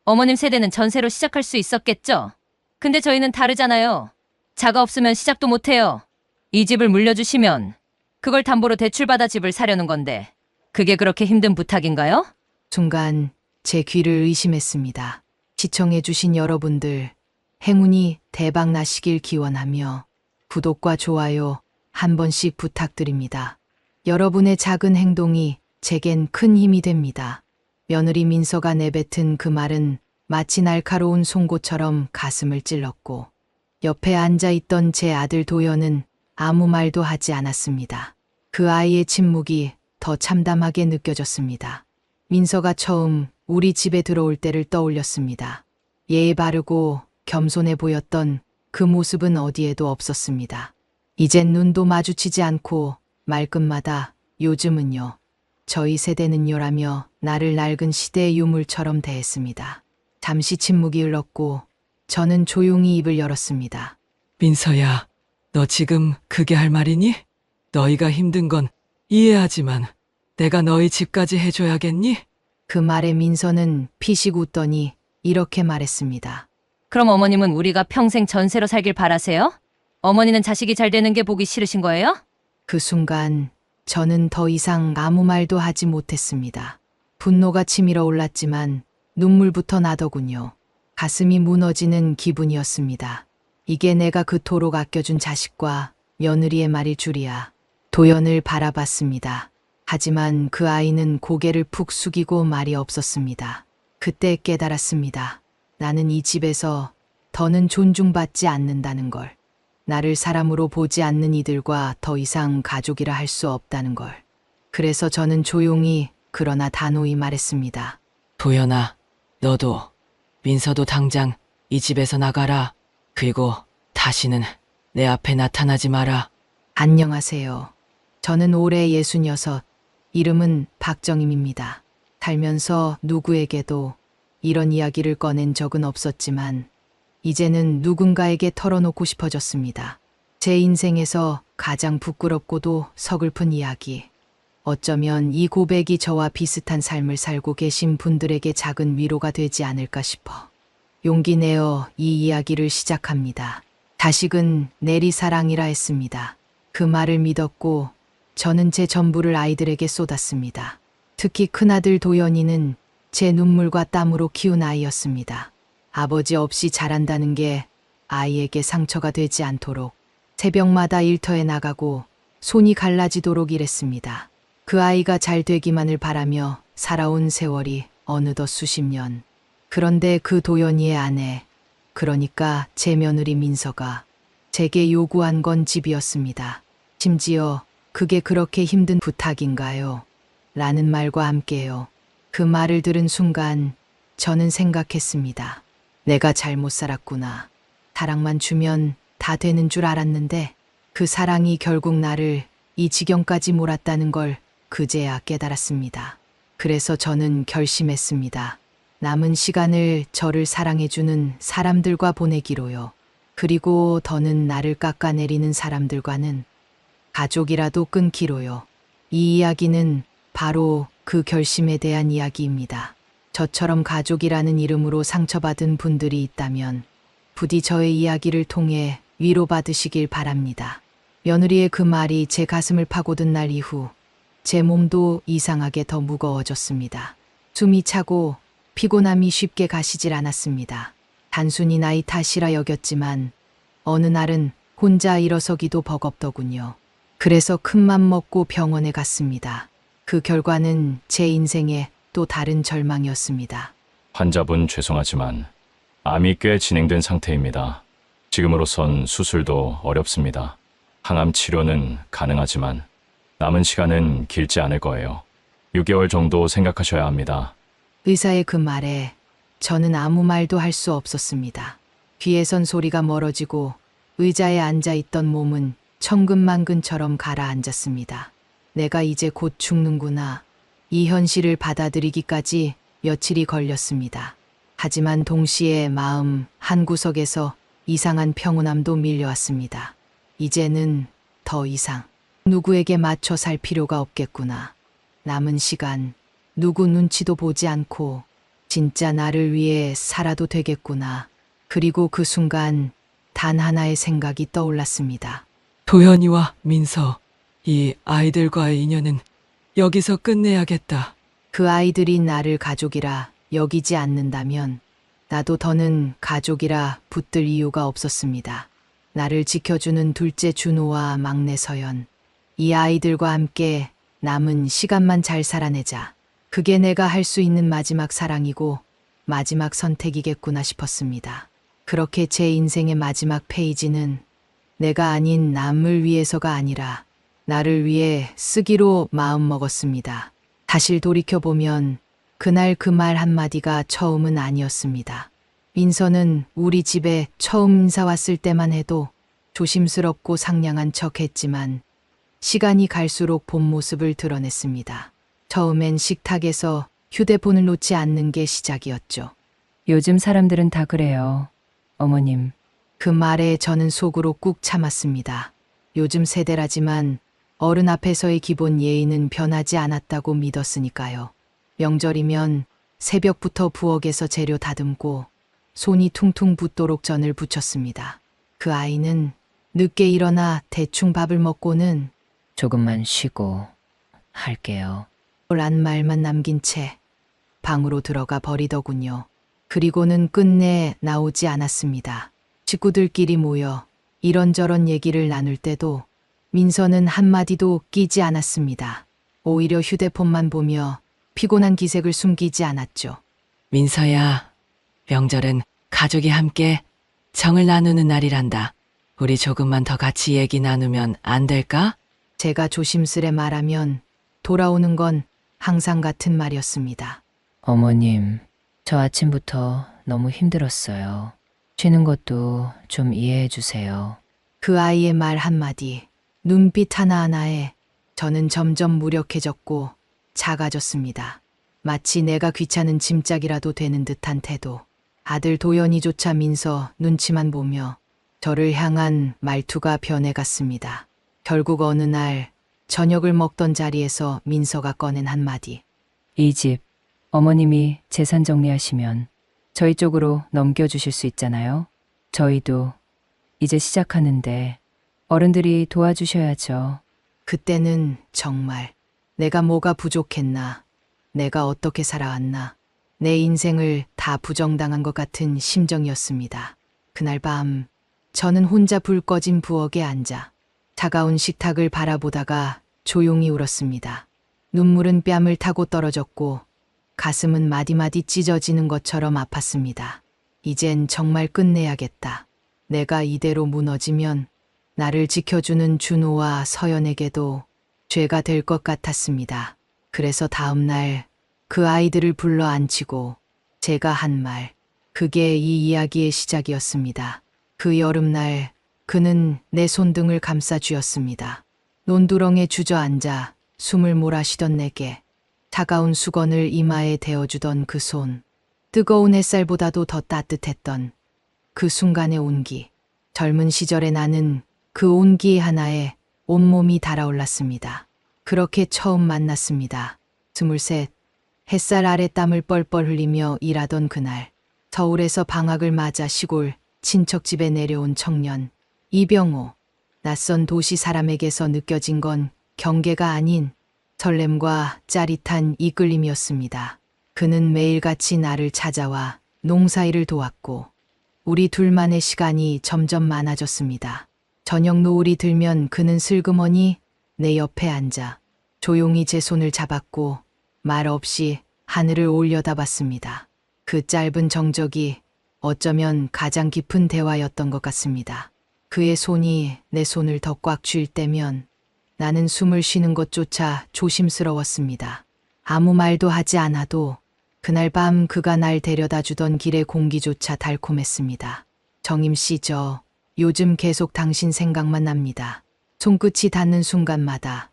어머님 세대는 전세로 시작할 수 있었겠죠? 근데 저희는 다르잖아요. 자가 없으면 시작도 못해요. 이 집을 물려주시면 그걸 담보로 대출받아 집을 사려는 건데 그게 그렇게 힘든 부탁인가요? 순간 제 귀를 의심했습니다. 시청해주신 여러분들, 행운이 대박 나시길 기원하며 구독과 좋아요 한 번씩 부탁드립니다. 여러분의 작은 행동이 제겐 큰 힘이 됩니다. 며느리 민서가 내뱉은 그 말은 마치 날카로운 송곳처럼 가슴을 찔렀고 옆에 앉아있던 제 아들 도연은 아무 말도 하지 않았습니다. 그 아이의 침묵이 더 참담하게 느껴졌습니다. 민서가 처음 우리 집에 들어올 때를 떠올렸습니다. 예의 바르고 겸손해 보였던 그 모습은 어디에도 없었습니다. 이젠 눈도 마주치지 않고 말끝마다 요즘은요, 저희 세대는요라며 나를 낡은 시대의 유물처럼 대했습니다. 잠시 침묵이 흘렀고 저는 조용히 입을 열었습니다. 민서야, 너 지금 그게 할 말이니? 너희가 힘든 건 이해하지만 내가 너희 집까지 해줘야겠니? 그 말에 민서는 피식 웃더니 이렇게 말했습니다. 그럼 어머님은 우리가 평생 전세로 살길 바라세요? 어머니는 자식이 잘 되는 게 보기 싫으신 거예요? 그 순간 저는 더 이상 아무 말도 하지 못했습니다. 분노가 치밀어 올랐지만 눈물부터 나더군요. 가슴이 무너지는 기분이었습니다. 이게 내가 그토록 아껴준 자식과 며느리의 말일 줄이야. 도연을 바라봤습니다. 하지만 그 아이는 고개를 푹 숙이고 말이 없었습니다. 그때 깨달았습니다. 나는 이 집에서 더는 존중받지 않는다는 걸. 나를 사람으로 보지 않는 이들과 더 이상 가족이라 할 수 없다는 걸. 그래서 저는 조용히 그러나 단호히 말했습니다. 도연아, 너도 민서도 당장 이 집에서 나가라. 그리고 다시는 내 앞에 나타나지 마라. 안녕하세요. 저는 올해 66, 이름은 박정임입니다. 살면서 누구에게도 이런 이야기를 꺼낸 적은 없었지만 이제는 누군가에게 털어놓고 싶어졌습니다. 제 인생에서 가장 부끄럽고도 서글픈 이야기. 어쩌면 이 고백이 저와 비슷한 삶을 살고 계신 분들에게 작은 위로가 되지 않을까 싶어 용기 내어 이 이야기를 시작합니다. 자식은 내리사랑이라 했습니다. 그 말을 믿었고 저는 제 전부를 아이들에게 쏟았습니다. 특히 큰아들 도연이는 제 눈물과 땀으로 키운 아이였습니다. 아버지 없이 자란다는 게 아이에게 상처가 되지 않도록 새벽마다 일터에 나가고 손이 갈라지도록 일했습니다. 그 아이가 잘 되기만을 바라며 살아온 세월이 어느덧 수십 년. 그런데 그 도연이의 아내, 그러니까 제 며느리 민서가 제게 요구한 건 집이었습니다. 심지어 그게 그렇게 힘든 부탁인가요? 라는 말과 함께요. 그 말을 들은 순간 저는 생각했습니다. 내가 잘못 살았구나. 사랑만 주면 다 되는 줄 알았는데 그 사랑이 결국 나를 이 지경까지 몰았다는 걸 그제야 깨달았습니다. 그래서 저는 결심했습니다. 남은 시간을 저를 사랑해주는 사람들과 보내기로요. 그리고 더는 나를 깎아내리는 사람들과는 가족이라도 끊기로요. 이 이야기는 바로 그 결심에 대한 이야기입니다. 저처럼 가족이라는 이름으로 상처받은 분들이 있다면 부디 저의 이야기를 통해 위로받으시길 바랍니다. 며느리의 그 말이 제 가슴을 파고든 날 이후 제 몸도 이상하게 더 무거워졌습니다. 숨이 차고 피곤함이 쉽게 가시질 않았습니다. 단순히 나이 탓이라 여겼지만 어느 날은 혼자 일어서기도 버겁더군요. 그래서 큰맘 먹고 병원에 갔습니다. 그 결과는 제 인생의 또 다른 절망이었습니다. 환자분 죄송하지만 암이 꽤 진행된 상태입니다. 지금으로선 수술도 어렵습니다. 항암 치료는 가능하지만 남은 시간은 길지 않을 거예요. 6개월 정도 생각하셔야 합니다. 의사의 그 말에 저는 아무 말도 할 수 없었습니다. 귀에선 소리가 멀어지고 의자에 앉아있던 몸은 천근만근처럼 가라앉았습니다. 내가 이제 곧 죽는구나. 이 현실을 받아들이기까지 며칠이 걸렸습니다. 하지만 동시에 마음 한구석에서 이상한 평온함도 밀려왔습니다. 이제는 더 이상 누구에게 맞춰 살 필요가 없겠구나. 남은 시간 누구 눈치도 보지 않고 진짜 나를 위해 살아도 되겠구나. 그리고 그 순간 단 하나의 생각이 떠올랐습니다. 도현이와 민서, 이 아이들과의 인연은 여기서 끝내야겠다. 그 아이들이 나를 가족이라 여기지 않는다면 나도 더는 가족이라 붙들 이유가 없었습니다. 나를 지켜주는 둘째 준호와 막내 서연, 이 아이들과 함께 남은 시간만 잘 살아내자. 그게 내가 할 수 있는 마지막 사랑이고 마지막 선택이겠구나 싶었습니다. 그렇게 제 인생의 마지막 페이지는 내가 아닌 남을 위해서가 아니라 나를 위해 쓰기로 마음먹었습니다. 사실 돌이켜보면 그날 그 말 한마디가 처음은 아니었습니다. 민서는 우리 집에 처음 인사 왔을 때만 해도 조심스럽고 상냥한 척 했지만 시간이 갈수록 본 모습을 드러냈습니다. 처음엔 식탁에서 휴대폰을 놓지 않는 게 시작이었죠. 요즘 사람들은 다 그래요. 어머님, 그 말에 저는 속으로 꾹 참았습니다. 요즘 세대라지만 어른 앞에서의 기본 예의는 변하지 않았다고 믿었으니까요. 명절이면 새벽부터 부엌에서 재료 다듬고 손이 퉁퉁 붓도록 전을 부쳤습니다. 그 아이는 늦게 일어나 대충 밥을 먹고는 조금만 쉬고 할게요. 란 말만 남긴 채 방으로 들어가 버리더군요. 그리고는 끝내 나오지 않았습니다. 식구들끼리 모여 이런저런 얘기를 나눌 때도 민서는 한마디도 끼지 않았습니다. 오히려 휴대폰만 보며 피곤한 기색을 숨기지 않았죠. 민서야, 명절은 가족이 함께 정을 나누는 날이란다. 우리 조금만 더 같이 얘기 나누면 안 될까? 제가 조심스레 말하면 돌아오는 건 항상 같은 말이었습니다. 어머님, 저 아침부터 너무 힘들었어요. 쉬는 것도 좀 이해해 주세요. 그 아이의 말 한마디, 눈빛 하나하나에 저는 점점 무력해졌고 작아졌습니다. 마치 내가 귀찮은 짐짝이라도 되는 듯한 태도. 아들 도연이조차 민서 눈치만 보며 저를 향한 말투가 변해갔습니다. 결국 어느 날 저녁을 먹던 자리에서 민서가 꺼낸 한마디. 이 집, 어머님이 재산 정리하시면 저희 쪽으로 넘겨주실 수 있잖아요. 저희도 이제 시작하는데 어른들이 도와주셔야죠. 그때는 정말 내가 뭐가 부족했나, 내가 어떻게 살아왔나, 내 인생을 다 부정당한 것 같은 심정이었습니다. 그날 밤 저는 혼자 불 꺼진 부엌에 앉아 차가운 식탁을 바라보다가 조용히 울었습니다. 눈물은 뺨을 타고 떨어졌고 가슴은 마디마디 찢어지는 것처럼 아팠습니다. 이젠 정말 끝내야겠다. 내가 이대로 무너지면 나를 지켜주는 준호와 서연에게도 죄가 될 것 같았습니다. 그래서 다음 날 그 아이들을 불러 앉히고 제가 한 말, 그게 이 이야기의 시작이었습니다. 그 여름날 그는 내 손등을 감싸 쥐었습니다. 논두렁에 주저앉아 숨을 몰아쉬던 내게 차가운 수건을 이마에 대어주던 그 손, 뜨거운 햇살보다도 더 따뜻했던 그 순간의 온기. 젊은 시절에 나는 그 온기 하나에 온몸이 달아올랐습니다. 그렇게 처음 만났습니다. 23, 햇살 아래 땀을 뻘뻘 흘리며 일하던 그날, 서울에서 방학을 맞아 시골 친척집에 내려온 청년 이병호. 낯선 도시 사람에게서 느껴진 건 경계가 아닌 설렘과 짜릿한 이끌림이었습니다. 그는 매일같이 나를 찾아와 농사일을 도왔고 우리 둘만의 시간이 점점 많아졌습니다. 저녁 노을이 들면 그는 슬그머니 내 옆에 앉아 조용히 제 손을 잡았고 말 없이 하늘을 올려다봤습니다. 그 짧은 정적이 어쩌면 가장 깊은 대화였던 것 같습니다. 그의 손이 내 손을 더 꽉 쥘 때면 나는 숨을 쉬는 것조차 조심스러웠습니다. 아무 말도 하지 않아도 그날 밤 그가 날 데려다 주던 길의 공기조차 달콤했습니다. 정임 씨, 저 요즘 계속 당신 생각만 납니다. 손끝이 닿는 순간마다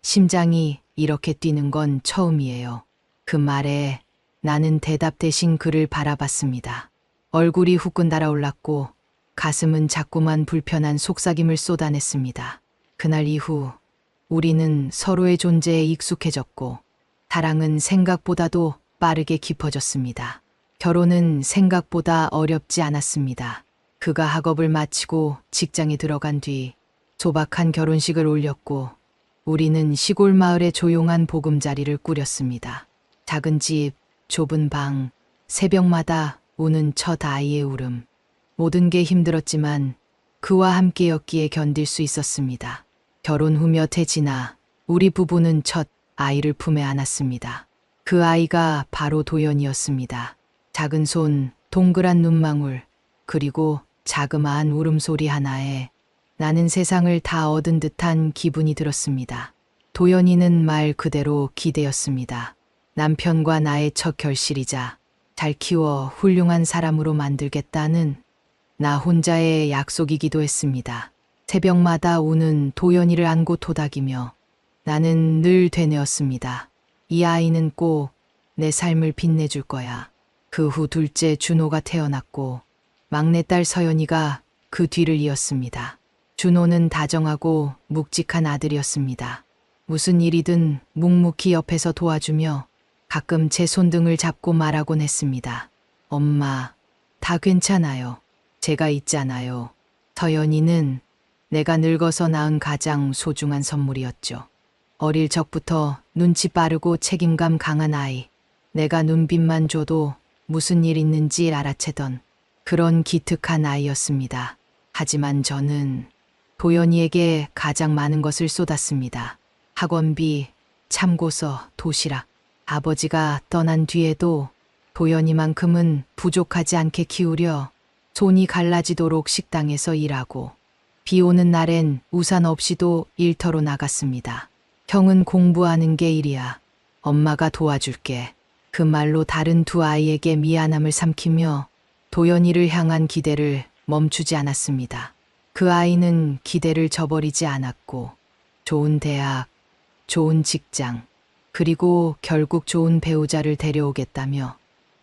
심장이 이렇게 뛰는 건 처음이에요. 그 말에 나는 대답 대신 그를 바라봤습니다. 얼굴이 후끈 달아올랐고 가슴은 자꾸만 불편한 속삭임을 쏟아냈습니다. 그날 이후 우리는 서로의 존재에 익숙해졌고 사랑은 생각보다도 빠르게 깊어졌습니다. 결혼은 생각보다 어렵지 않았습니다. 그가 학업을 마치고 직장에 들어간 뒤 소박한 결혼식을 올렸고 우리는 시골 마을의 조용한 보금자리를 꾸렸습니다. 작은 집, 좁은 방, 새벽마다 우는 첫 아이의 울음. 모든 게 힘들었지만 그와 함께였기에 견딜 수 있었습니다. 결혼 후 몇 해 지나 우리 부부는 첫 아이를 품에 안았습니다. 그 아이가 바로 도연이었습니다. 작은 손, 동그란 눈망울, 그리고 자그마한 울음소리 하나에 나는 세상을 다 얻은 듯한 기분이 들었습니다. 도연이는 말 그대로 기대였습니다. 남편과 나의 첫 결실이자 잘 키워 훌륭한 사람으로 만들겠다는 나 혼자의 약속이기도 했습니다. 새벽마다 우는 도연이를 안고 토닥이며 나는 늘 되뇌었습니다. 이 아이는 꼭 내 삶을 빛내줄 거야. 그 후 둘째 준호가 태어났고 막내딸 서연이가 그 뒤를 이었습니다. 준호는 다정하고 묵직한 아들이었습니다. 무슨 일이든 묵묵히 옆에서 도와주며 가끔 제 손등을 잡고 말하곤 했습니다. 엄마, 다 괜찮아요. 제가 있잖아요. 서연이는 내가 늙어서 낳은 가장 소중한 선물이었죠. 어릴 적부터 눈치 빠르고 책임감 강한 아이. 내가 눈빛만 줘도 무슨 일 있는지 알아채던 그런 기특한 아이였습니다. 하지만 저는 도연이에게 가장 많은 것을 쏟았습니다. 학원비, 참고서, 도시락. 아버지가 떠난 뒤에도 도연이만큼은 부족하지 않게 키우려 손이 갈라지도록 식당에서 일하고 비 오는 날엔 우산 없이도 일터로 나갔습니다. 형은 공부하는 게 일이야. 엄마가 도와줄게. 그 말로 다른 두 아이에게 미안함을 삼키며 도연이를 향한 기대를 멈추지 않았습니다. 그 아이는 기대를 저버리지 않았고 좋은 대학, 좋은 직장, 그리고 결국 좋은 배우자를 데려오겠다며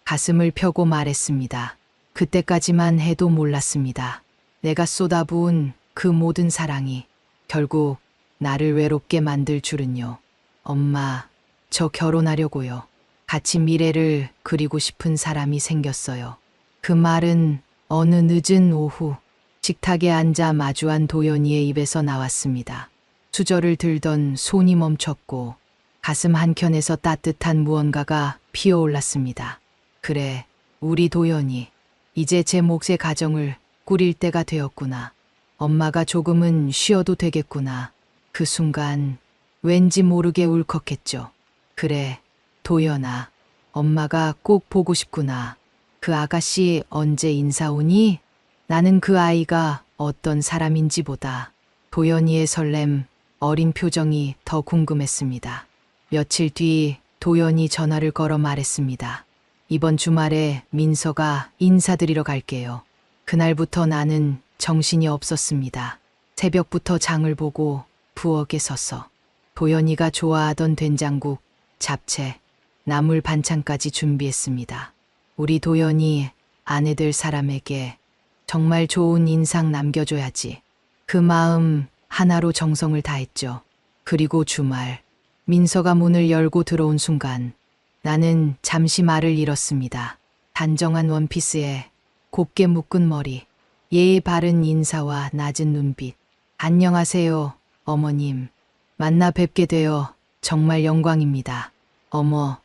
가슴을 펴고 말했습니다. 그때까지만 해도 몰랐습니다. 내가 쏟아부은 그 모든 사랑이 결국 나를 외롭게 만들 줄은요. 엄마, 저 결혼하려고요. 같이 미래를 그리고 싶은 사람이 생겼어요. 그 말은 어느 늦은 오후 식탁에 앉아 마주한 도연이의 입에서 나왔습니다. 수저를 들던 손이 멈췄고 가슴 한켠에서 따뜻한 무언가가 피어올랐습니다. 그래, 우리 도연이 이제 제 몫의 가정을 꾸릴 때가 되었구나. 엄마가 조금은 쉬어도 되겠구나. 그 순간 왠지 모르게 울컥했죠. 그래, 도연아, 엄마가 꼭 보고 싶구나. 그 아가씨 언제 인사 오니? 나는 그 아이가 어떤 사람인지보다 도연이의 설렘, 어린 표정이 더 궁금했습니다. 며칠 뒤 도연이 전화를 걸어 말했습니다. 이번 주말에 민서가 인사드리러 갈게요. 그날부터 나는 정신이 없었습니다. 새벽부터 장을 보고 부엌에 서서 도연이가 좋아하던 된장국, 잡채, 나물 반찬까지 준비했습니다. 우리 도연이 아내 될 사람에게 정말 좋은 인상 남겨줘야지. 그 마음 하나로 정성을 다했죠. 그리고 주말, 민서가 문을 열고 들어온 순간 나는 잠시 말을 잃었습니다. 단정한 원피스에 곱게 묶은 머리, 예의 바른 인사와 낮은 눈빛. 안녕하세요, 어머님. 만나 뵙게 되어 정말 영광입니다. 어머,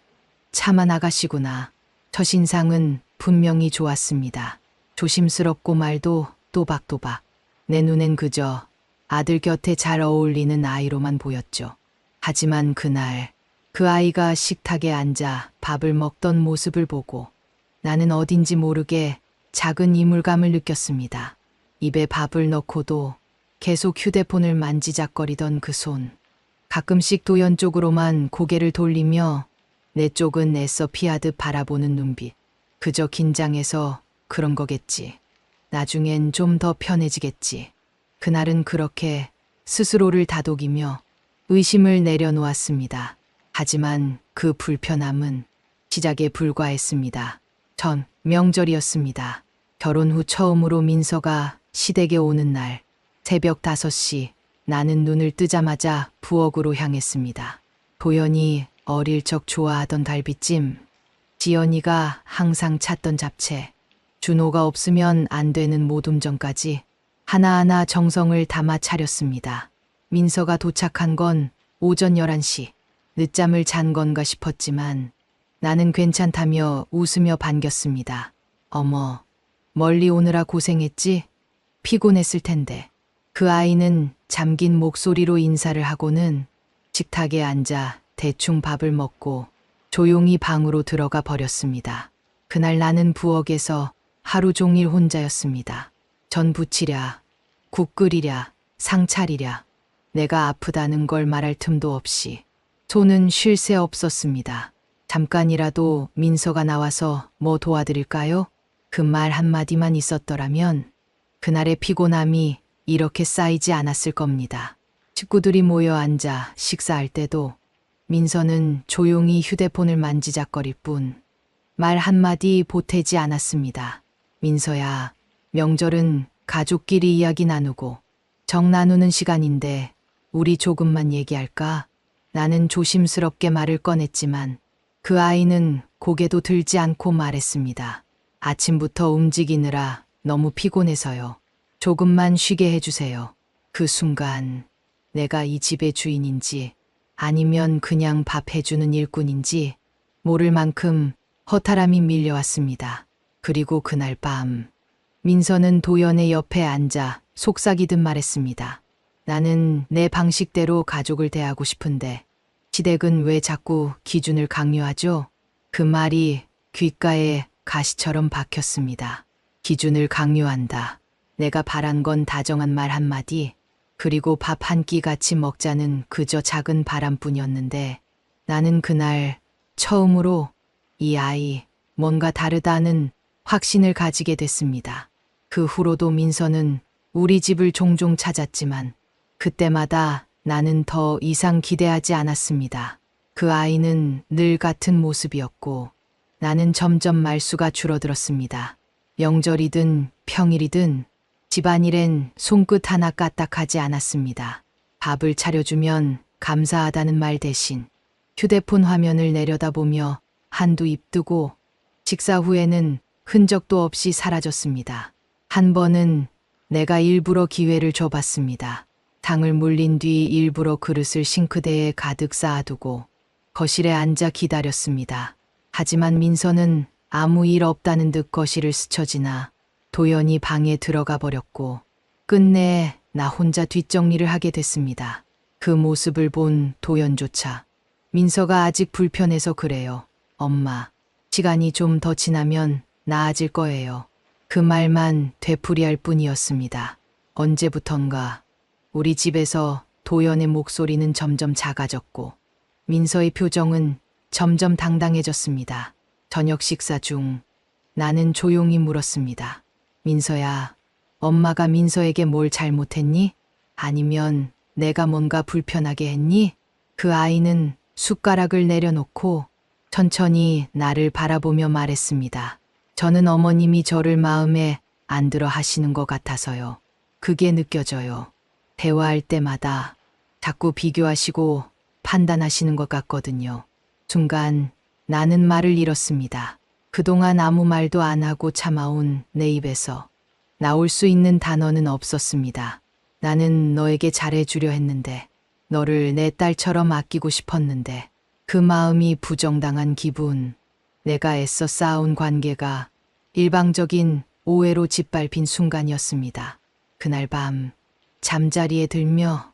차만 아가씨구나. 첫인상은 분명히 좋았습니다. 조심스럽고 말도 또박또박. 내 눈엔 그저 아들 곁에 잘 어울리는 아이로만 보였죠. 하지만 그날 그 아이가 식탁에 앉아 밥을 먹던 모습을 보고 나는 어딘지 모르게 작은 이물감을 느꼈습니다. 입에 밥을 넣고도 계속 휴대폰을 만지작거리던 그 손. 가끔씩 도연 쪽으로만 고개를 돌리며 내 쪽은 애써 피하듯 바라보는 눈빛. 그저 긴장해서 그런 거겠지. 나중엔 좀 더 편해지겠지. 그날은 그렇게 스스로를 다독이며 의심을 내려놓았습니다. 하지만 그 불편함은 시작에 불과했습니다. 전 명절이었습니다. 결혼 후 처음으로 민서가 시댁에 오는 날, 새벽 5시 나는 눈을 뜨자마자 부엌으로 향했습니다. 도연이 어릴 적 좋아하던 갈비찜, 지연이가 항상 찾던 잡채, 준호가 없으면 안 되는 모둠전까지 하나하나 정성을 담아 차렸습니다. 민서가 도착한 건 오전 11시. 늦잠을 잔 건가 싶었지만 나는 괜찮다며 웃으며 반겼습니다. 어머, 멀리 오느라 고생했지? 피곤했을 텐데. 그 아이는 잠긴 목소리로 인사를 하고는 식탁에 앉아 대충 밥을 먹고 조용히 방으로 들어가 버렸습니다. 그날 나는 부엌에서 하루 종일 혼자였습니다. 전 부치랴, 국 끓이랴, 상 차리랴. 내가 아프다는 걸 말할 틈도 없이 손은 쉴 새 없었습니다. 잠깐이라도 민서가 나와서 뭐 도와드릴까요? 그 말 한마디만 있었더라면 그날의 피곤함이 이렇게 쌓이지 않았을 겁니다. 식구들이 모여 앉아 식사할 때도 민서는 조용히 휴대폰을 만지작거릴 뿐 말 한마디 보태지 않았습니다. 민서야, 명절은 가족끼리 이야기 나누고 정 나누는 시간인데 우리 조금만 얘기할까? 나는 조심스럽게 말을 꺼냈지만 그 아이는 고개도 들지 않고 말했습니다. 아침부터 움직이느라 너무 피곤해서요. 조금만 쉬게 해주세요. 그 순간 내가 이 집의 주인인지 아니면 그냥 밥 해주는 일꾼인지 모를 만큼 허탈함이 밀려왔습니다. 그리고 그날 밤 민서는 도연의 옆에 앉아 속삭이듯 말했습니다. 나는 내 방식대로 가족을 대하고 싶은데 시댁은 왜 자꾸 기준을 강요하죠? 그 말이 귓가에 가시처럼 박혔습니다. 기준을 강요한다. 내가 바란 건 다정한 말 한마디, 그리고 밥 한 끼 같이 먹자는 그저 작은 바람뿐이었는데 나는 그날 처음으로 이 아이 뭔가 다르다는 확신을 가지게 됐습니다. 그 후로도 민서는 우리 집을 종종 찾았지만 그때마다 나는 더 이상 기대하지 않았습니다. 그 아이는 늘 같은 모습이었고 나는 점점 말수가 줄어들었습니다. 명절이든 평일이든 집안일엔 손끝 하나 까딱하지 않았습니다. 밥을 차려주면 감사하다는 말 대신 휴대폰 화면을 내려다보며 한두 입 뜨고 식사 후에는 흔적도 없이 사라졌습니다. 한 번은 내가 일부러 기회를 줘봤습니다. 당을 물린 뒤 일부러 그릇을 싱크대에 가득 쌓아두고 거실에 앉아 기다렸습니다. 하지만 민서는 아무 일 없다는 듯 거실을 스쳐 지나 도연이 방에 들어가 버렸고 끝내 나 혼자 뒷정리를 하게 됐습니다. 그 모습을 본 도연조차 민서가 아직 불편해서 그래요. 엄마, 시간이 좀 더 지나면 나아질 거예요. 그 말만 되풀이할 뿐이었습니다. 언제부턴가 우리 집에서 도연의 목소리는 점점 작아졌고 민서의 표정은 점점 당당해졌습니다. 저녁 식사 중 나는 조용히 물었습니다. 민서야, 엄마가 민서에게 뭘 잘못했니? 아니면 내가 뭔가 불편하게 했니? 그 아이는 숟가락을 내려놓고 천천히 나를 바라보며 말했습니다. 저는 어머님이 저를 마음에 안 들어 하시는 것 같아서요. 그게 느껴져요. 대화할 때마다 자꾸 비교하시고 판단하시는 것 같거든요. 순간 나는 말을 잃었습니다. 그동안 아무 말도 안 하고 참아온 내 입에서 나올 수 있는 단어는 없었습니다. 나는 너에게 잘해주려 했는데, 너를 내 딸처럼 아끼고 싶었는데, 그 마음이 부정당한 기분, 내가 애써 쌓아온 관계가 일방적인 오해로 짓밟힌 순간이었습니다. 그날 밤 잠자리에 들며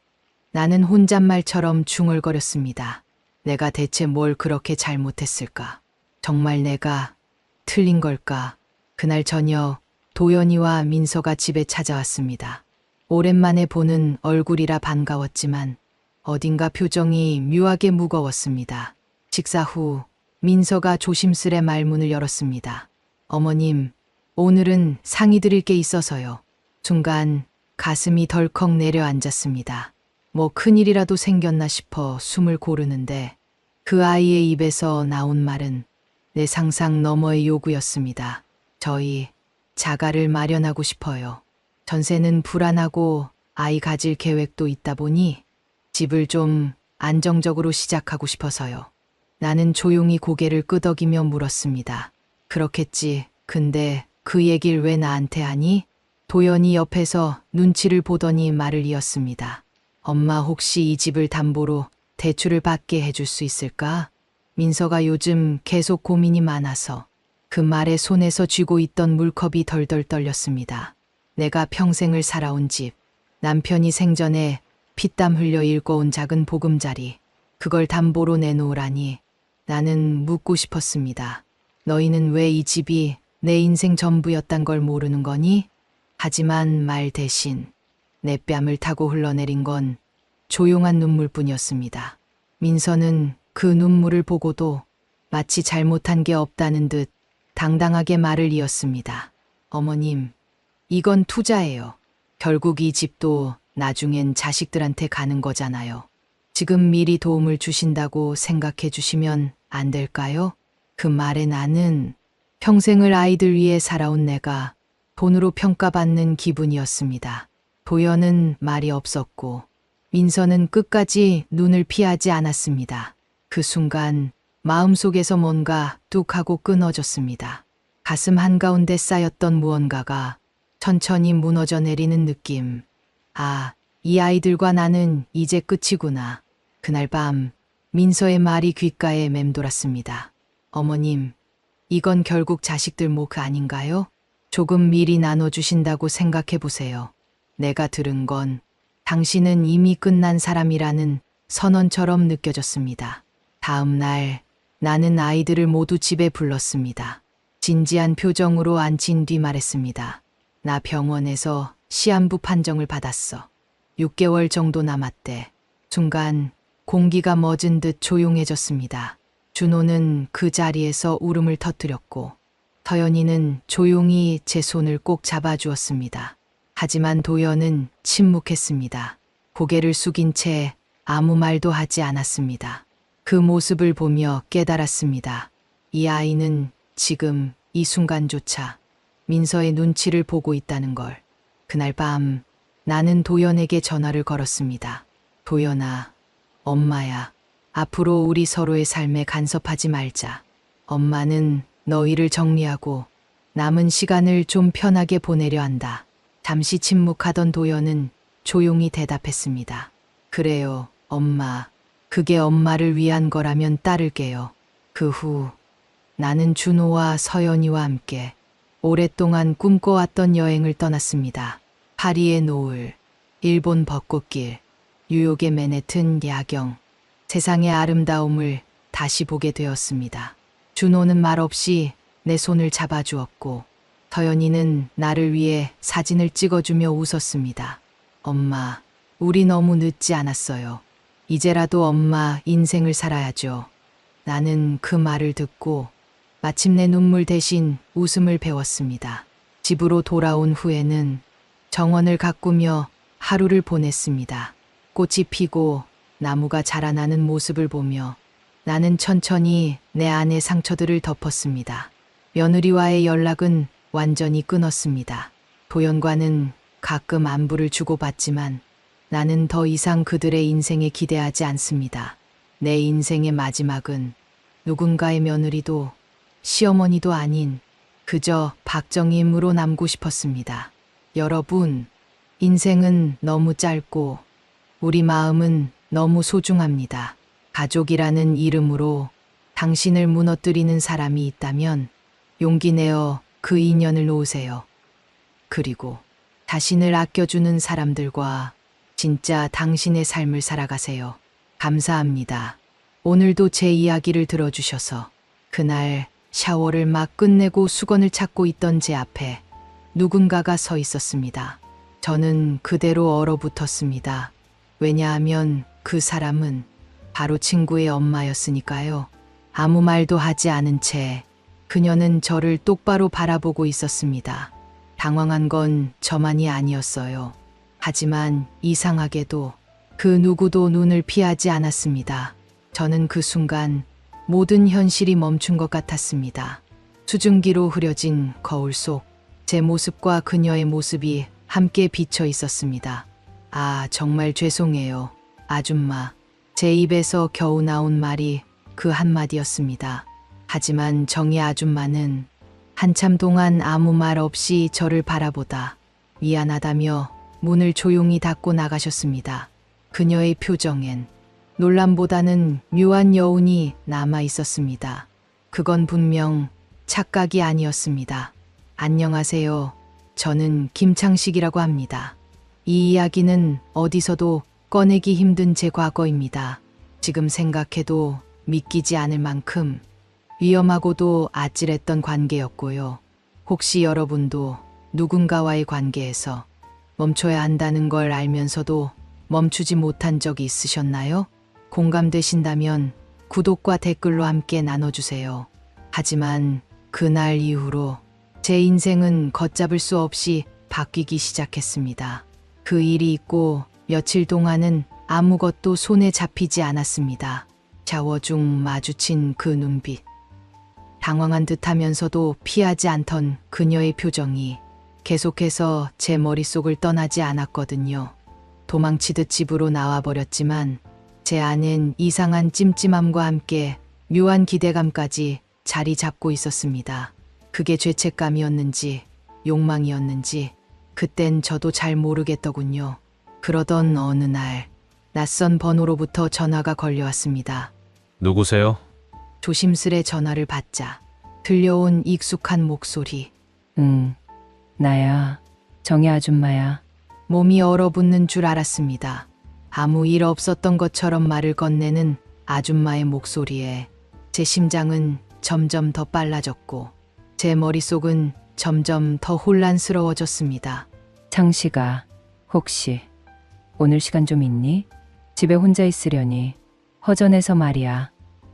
나는 혼잣말처럼 중얼거렸습니다. 내가 대체 뭘 그렇게 잘못했을까? 정말 내가 틀린 걸까? 그날 저녁 도연이와 민서가 집에 찾아왔습니다. 오랜만에 보는 얼굴이라 반가웠지만 어딘가 표정이 묘하게 무거웠습니다. 식사 후 민서가 조심스레 말문을 열었습니다. 어머님, 오늘은 상의 드릴 게 있어서요. 순간 가슴이 덜컥 내려앉았습니다. 뭐 큰일이라도 생겼나 싶어 숨을 고르는데 그 아이의 입에서 나온 말은 내 상상 너머의 요구였습니다. 저희 자가를 마련하고 싶어요. 전세는 불안하고 아이 가질 계획도 있다 보니 집을 좀 안정적으로 시작하고 싶어서요. 나는 조용히 고개를 끄덕이며 물었습니다. 그렇겠지. 근데 그 얘길 왜 나한테 하니? 도연이 옆에서 눈치를 보더니 말을 이었습니다. 엄마 혹시 이 집을 담보로 대출을 받게 해줄 수 있을까? 민서가 요즘 계속 고민이 많아서 그 말에 손에서 쥐고 있던 물컵이 덜덜 떨렸습니다. 내가 평생을 살아온 집, 남편이 생전에 피땀 흘려 일궈온 작은 보금자리, 그걸 담보로 내놓으라니 나는 묻고 싶었습니다. 너희는 왜 이 집이 내 인생 전부였단 걸 모르는 거니? 하지만 말 대신 내 뺨을 타고 흘러내린 건 조용한 눈물뿐이었습니다. 민서는 그 눈물을 보고도 마치 잘못한 게 없다는 듯 당당하게 말을 이었습니다. 어머님, 이건 투자예요. 결국 이 집도 나중엔 자식들한테 가는 거잖아요. 지금 미리 도움을 주신다고 생각해 주시면 안 될까요? 그 말에 나는 평생을 아이들 위해 살아온 내가 돈으로 평가받는 기분이었습니다. 도연은 말이 없었고 민서는 끝까지 눈을 피하지 않았습니다. 그 순간 마음속에서 뭔가 뚝 하고 끊어졌습니다. 가슴 한가운데 쌓였던 무언가가 천천히 무너져 내리는 느낌. 아, 이 아이들과 나는 이제 끝이구나. 그날 밤 민서의 말이 귓가에 맴돌았습니다. 어머님, 이건 결국 자식들 몫 아닌가요? 조금 미리 나눠주신다고 생각해 보세요. 내가 들은 건 당신은 이미 끝난 사람이라는 선언처럼 느껴졌습니다. 다음 날 나는 아이들을 모두 집에 불렀습니다. 진지한 표정으로 앉힌 뒤 말했습니다. 나 병원에서 시한부 판정을 받았어. 6개월 정도 남았대. 순간 공기가 멎은 듯 조용해졌습니다. 준호는 그 자리에서 울음을 터뜨렸고 서연이는 조용히 제 손을 꼭 잡아주었습니다. 하지만 도연은 침묵했습니다. 고개를 숙인 채 아무 말도 하지 않았습니다. 그 모습을 보며 깨달았습니다. 이 아이는 지금 이 순간조차 민서의 눈치를 보고 있다는 걸. 그날 밤 나는 도연에게 전화를 걸었습니다. 도연아, 엄마야. 앞으로 우리 서로의 삶에 간섭하지 말자. 엄마는 너희를 정리하고 남은 시간을 좀 편하게 보내려 한다. 잠시 침묵하던 도연은 조용히 대답했습니다. 그래요, 엄마. 그게 엄마를 위한 거라면 따를게요. 그 후 나는 준호와 서연이와 함께 오랫동안 꿈꿔왔던 여행을 떠났습니다. 파리의 노을, 일본 벚꽃길, 뉴욕의 맨해튼 야경, 세상의 아름다움을 다시 보게 되었습니다. 준호는 말없이 내 손을 잡아주었고 서연이는 나를 위해 사진을 찍어주며 웃었습니다. 엄마, 우리 너무 늦지 않았어요. 이제라도 엄마 인생을 살아야죠. 나는 그 말을 듣고 마침내 눈물 대신 웃음을 배웠습니다. 집으로 돌아온 후에는 정원을 가꾸며 하루를 보냈습니다. 꽃이 피고 나무가 자라나는 모습을 보며 나는 천천히 내 안의 상처들을 덮었습니다. 며느리와의 연락은 완전히 끊었습니다. 도연과는 가끔 안부를 주고받지만 나는 더 이상 그들의 인생에 기대하지 않습니다. 내 인생의 마지막은 누군가의 며느리도 시어머니도 아닌 그저 박정임으로 남고 싶었습니다. 여러분, 인생은 너무 짧고 우리 마음은 너무 소중합니다. 가족이라는 이름으로 당신을 무너뜨리는 사람이 있다면 용기 내어 그 인연을 놓으세요. 그리고 자신을 아껴주는 사람들과 진짜 당신의 삶을 살아가세요. 감사합니다. 오늘도 제 이야기를 들어주셔서. 그날 샤워를 막 끝내고 수건을 찾고 있던 제 앞에 누군가가 서 있었습니다. 저는 그대로 얼어붙었습니다. 왜냐하면 그 사람은 바로 친구의 엄마였으니까요. 아무 말도 하지 않은 채 그녀는 저를 똑바로 바라보고 있었습니다. 당황한 건 저만이 아니었어요. 하지만 이상하게도 그 누구도 눈을 피하지 않았습니다. 저는 그 순간 모든 현실이 멈춘 것 같았습니다. 수증기로 흐려진 거울 속 제 모습과 그녀의 모습이 함께 비쳐 있었습니다. 아, 정말 죄송해요, 아줌마. 제 입에서 겨우 나온 말이 그 한마디였습니다. 하지만 정희 아줌마는 한참 동안 아무 말 없이 저를 바라보다 미안하다며 문을 조용히 닫고 나가셨습니다. 그녀의 표정엔 놀람보다는 묘한 여운이 남아 있었습니다. 그건 분명 착각이 아니었습니다. 안녕하세요. 저는 김창식이라고 합니다. 이 이야기는 어디서도 꺼내기 힘든 제 과거입니다. 지금 생각해도 믿기지 않을 만큼 위험하고도 아찔했던 관계였고요. 혹시 여러분도 누군가와의 관계에서 멈춰야 한다는 걸 알면서도 멈추지 못한 적이 있으셨나요? 공감되신다면 구독과 댓글로 함께 나눠주세요. 하지만 그날 이후로 제 인생은 걷잡을 수 없이 바뀌기 시작했습니다. 그 일이 있고 며칠 동안은 아무것도 손에 잡히지 않았습니다. 샤워 중 마주친 그 눈빛. 당황한 듯 하면서도 피하지 않던 그녀의 표정이 계속해서 제 머릿속을 떠나지 않았거든요. 도망치듯 집으로 나와버렸지만 제 안엔 이상한 찜찜함과 함께 묘한 기대감까지 자리 잡고 있었습니다. 그게 죄책감이었는지 욕망이었는지 그땐 저도 잘 모르겠더군요. 그러던 어느 날 낯선 번호로부터 전화가 걸려왔습니다. 누구세요? 조심스레 전화를 받자 들려온 익숙한 목소리. 응, 나야. 정희 아줌마야. 몸이 얼어붙는 줄 알았습니다. 아무 일 없었던 것처럼 말을 건네는 아줌마의 목소리에 제 심장은 점점 더 빨라졌고 제 머릿속은 점점 더 혼란스러워졌습니다. 창식아, 혹시 오늘 시간 좀 있니? 집에 혼자 있으려니 허전해서 말이야.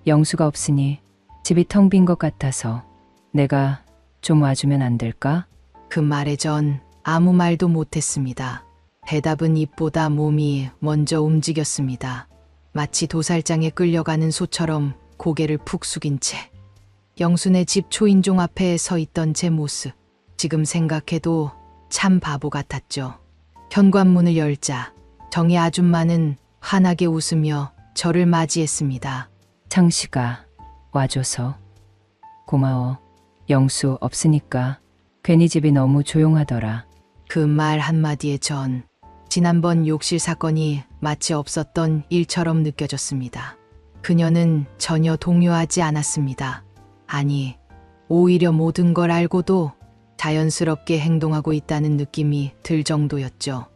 영수가 없으니 집이 텅 빈 것 같아서 내가 좀 와주면 안 될까? 그 말에 전 아무 말도 못했습니다. 대답은 입보다 몸이 먼저 움직였습니다. 마치 도살장에 끌려가는 소처럼 고개를 푹 숙인 채 영순의 집 초인종 앞에 서 있던 제 모습. 지금 생각해도 참 바보 같았죠. 현관문을 열자 정희 아줌마는 환하게 웃으며 저를 맞이했습니다. 창식아, 와줘서 고마워. 영수 없으니까 괜히 집이 너무 조용하더라. 그 말 한마디에 전 지난번 욕실 사건이 마치 없었던 일처럼 느껴졌습니다. 그녀는 전혀 동요하지 않았습니다. 아니, 오히려 모든 걸 알고도 자연스럽게 행동하고 있다는 느낌이 들 정도였죠.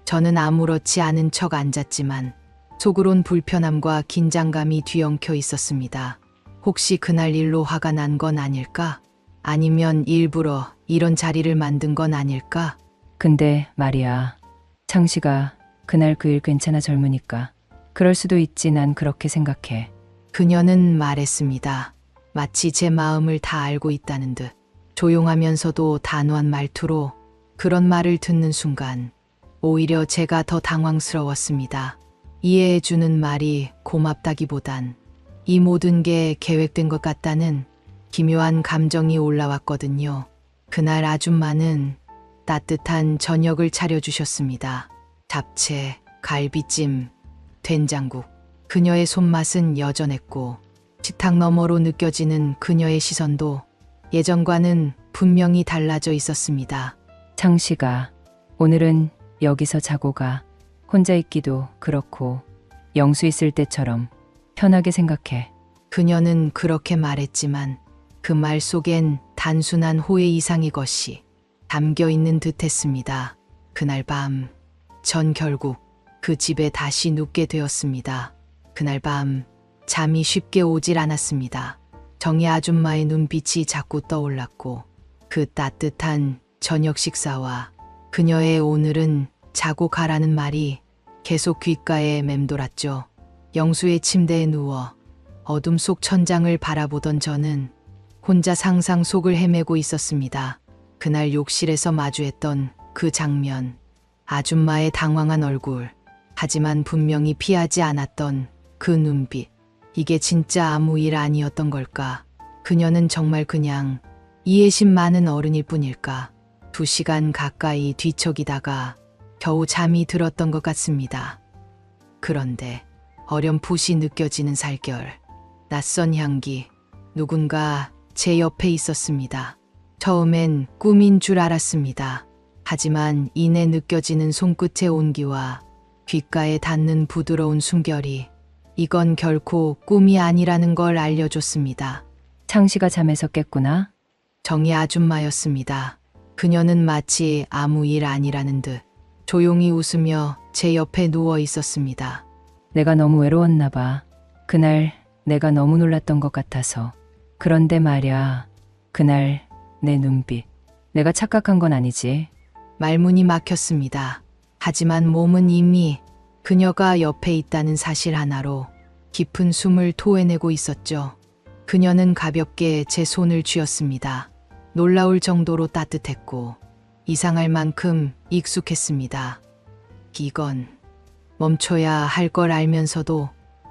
저는 아무렇지 않은 척 앉았지만 속으론 불편함과 긴장감이 뒤엉켜 있었습니다. 혹시 그날 일로 화가 난 건 아닐까? 아니면 일부러 이런 자리를 만든 건 아닐까? 근데 말이야. 창식아, 그날 그 일 괜찮아 젊으니까. 그럴 수도 있지 난 그렇게 생각해. 그녀는 말했습니다. 마치 제 마음을 다 알고 있다는 듯 조용하면서도 단호한 말투로 그런 말을 듣는 순간 오히려 제가 더 당황스러웠습니다. 이해해주는 말이 고맙다기보단 이 모든 게 계획된 것 같다는 기묘한 감정이 올라왔거든요. 그날 아줌마는 따뜻한 저녁을 차려주셨습니다. 잡채, 갈비찜, 된장국. 그녀의 손맛은 여전했고 식탁 너머로 느껴지는 그녀의 시선도 예전과는 분명히 달라져 있었습니다. 창식아, 오늘은 여기서 자고 가. 혼자 있기도 그렇고 영수 있을 때처럼 편하게 생각해. 그녀는 그렇게 말했지만 그 말 속엔 단순한 호의 이상의 것이 담겨 있는 듯했습니다. 그날 밤, 전 결국 그 집에 다시 눕게 되었습니다. 그날 밤, 잠이 쉽게 오질 않았습니다. 정희 아줌마의 눈빛이 자꾸 떠올랐고 그 따뜻한 저녁 식사와 그녀의 오늘은 자고 가라는 말이 계속 귓가에 맴돌았죠. 영수의 침대에 누워 어둠 속 천장을 바라보던 저는 혼자 상상 속을 헤매고 있었습니다. 그날 욕실에서 마주했던 그 장면, 아줌마의 당황한 얼굴, 하지만 분명히 피하지 않았던 그 눈빛. 이게 진짜 아무 일 아니었던 걸까? 그녀는 정말 그냥 이해심 많은 어른일 뿐일까? 2시간 가까이 뒤척이다가 겨우 잠이 들었던 것 같습니다. 그런데 어렴풋이 느껴지는 살결. 낯선 향기. 누군가 제 옆에 있었습니다. 처음엔 꿈인 줄 알았습니다. 하지만 이내 느껴지는 손끝의 온기와 귓가에 닿는 부드러운 숨결이 이건 결코 꿈이 아니라는 걸 알려줬습니다. 창시가 잠에서 깼구나. 정희 아줌마였습니다. 그녀는 마치 아무 일 아니라는 듯 조용히 웃으며 제 옆에 누워 있었습니다. 내가 너무 외로웠나 봐. 그날 내가 너무 놀랐던 것 같아서. 그런데 말야, 그날 내 눈빛. 내가 착각한 건 아니지. 말문이 막혔습니다. 하지만 몸은 이미 그녀가 옆에 있다는 사실 하나로 깊은 숨을 토해내고 있었죠. 그녀는 가볍게 제 손을 쥐었습니다. 놀라울 정도로 따뜻했고 이상할 만큼 익숙했습니다. 이건 멈춰야 할 걸 알면서도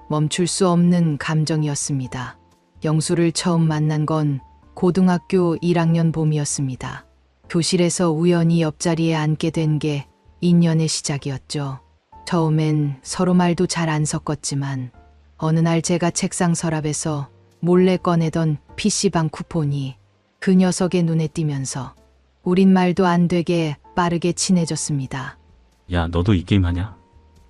멈출 수 없는 감정이었습니다. 영수를 처음 만난 건 고등학교 1학년 봄이었습니다. 교실에서 우연히 옆자리에 앉게 된 게 인연의 시작이었죠. 처음엔 서로 말도 잘 안 섞었지만 어느 날 제가 책상 서랍에서 몰래 꺼내던 PC방 쿠폰이 그 녀석의 눈에 띄면서 우린 말도 안 되게 빠르게 친해졌습니다. 야, 너도 이 게임 하냐?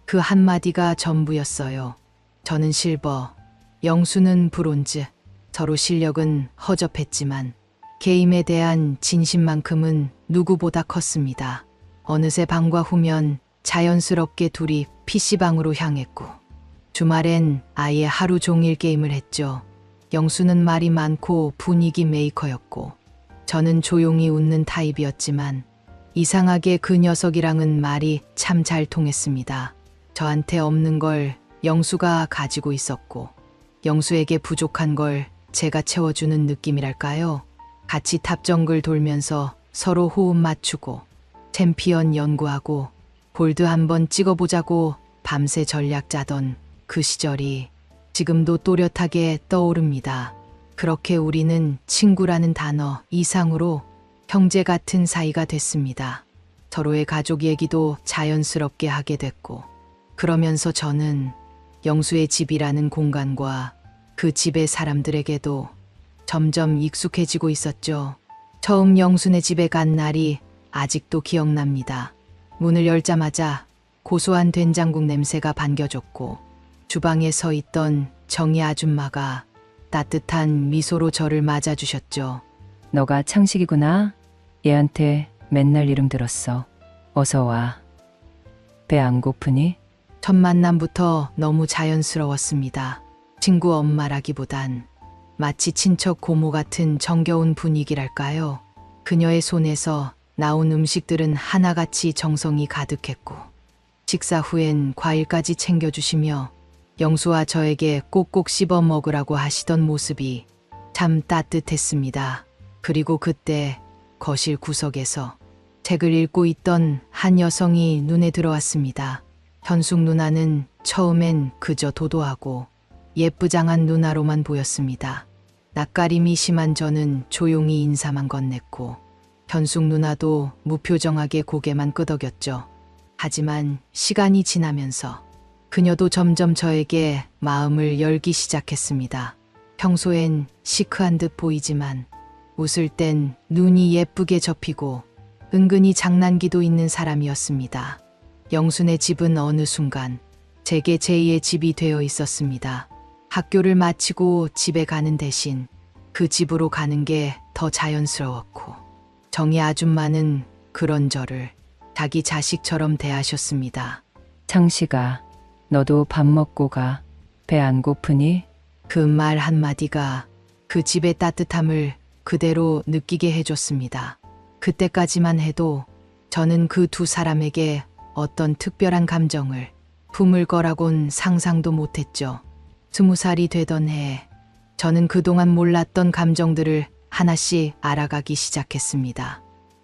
그 한마디가 전부였어요. 저는 실버, 영수는 브론즈. 서로 실력은 허접했지만 게임에 대한 진심만큼은 누구보다 컸습니다. 어느새 방과 후면 자연스럽게 둘이 PC방으로 향했고 주말엔 아예 하루 종일 게임을 했죠. 영수는 말이 많고 분위기 메이커였고 저는 조용히 웃는 타입이었지만 이상하게 그 녀석이랑은 말이 참 잘 통했습니다. 저한테 없는 걸 영수가 가지고 있었고 영수에게 부족한 걸 제가 채워주는 느낌이랄까요? 같이 탑정글 돌면서 서로 호흡 맞추고 챔피언 연구하고 골드 한번 찍어보자고 밤새 전략 짜던 그 시절이 지금도 또렷하게 떠오릅니다. 그렇게 우리는 친구라는 단어 이상으로 형제 같은 사이가 됐습니다. 서로의 가족 얘기도 자연스럽게 하게 됐고 그러면서 저는 영수의 집이라는 공간과 그 집의 사람들에게도 점점 익숙해지고 있었죠. 처음 영수네 집에 간 날이 아직도 기억납니다. 문을 열자마자 고소한 된장국 냄새가 반겨줬고 주방에 서 있던 정희 아줌마가 따뜻한 미소로 저를 맞아주셨죠. 너가 창식이구나. 얘한테 맨날 이름 들었어. 어서 와. 배 안 고프니? 첫 만남부터 너무 자연스러웠습니다. 친구 엄마라기보단 마치 친척 고모 같은 정겨운 분위기랄까요. 그녀의 손에서 나온 음식들은 하나같이 정성이 가득했고 식사 후엔 과일까지 챙겨주시며 영수와 저에게 꼭꼭 씹어 먹으라고 하시던 모습이 참 따뜻했습니다. 그리고 그때 거실 구석에서 책을 읽고 있던 한 여성이 눈에 들어왔습니다. 현숙 누나는 처음엔 그저 도도하고 예쁘장한 누나로만 보였습니다. 낯가림이 심한 저는 조용히 인사만 건넸고 현숙 누나도 무표정하게 고개만 끄덕였죠. 하지만 시간이 지나면서 그녀도 점점 저에게 마음을 열기 시작했습니다. 평소엔 시크한 듯 보이지만 웃을 땐 눈이 예쁘게 접히고 은근히 장난기도 있는 사람이었습니다. 영순의 집은 어느 순간 제게 제2의 집이 되어 있었습니다. 학교를 마치고 집에 가는 대신 그 집으로 가는 게 더 자연스러웠고 정희 아줌마는 그런 저를 자기 자식처럼 대하셨습니다. 창식아, 너도 밥 먹고 가. 배 안 고프니? 그 말 한마디가 그 집의 따뜻함을 그대로 느끼게 해줬습니다. 그때까지만 해도 저는 그 두 사람에게 어떤 특별한 감정을 품을 거라곤 상상도 못했죠. 20살이 되던 해 저는 그동안 몰랐던 감정들을 하나씩 알아가기 시작했습니다.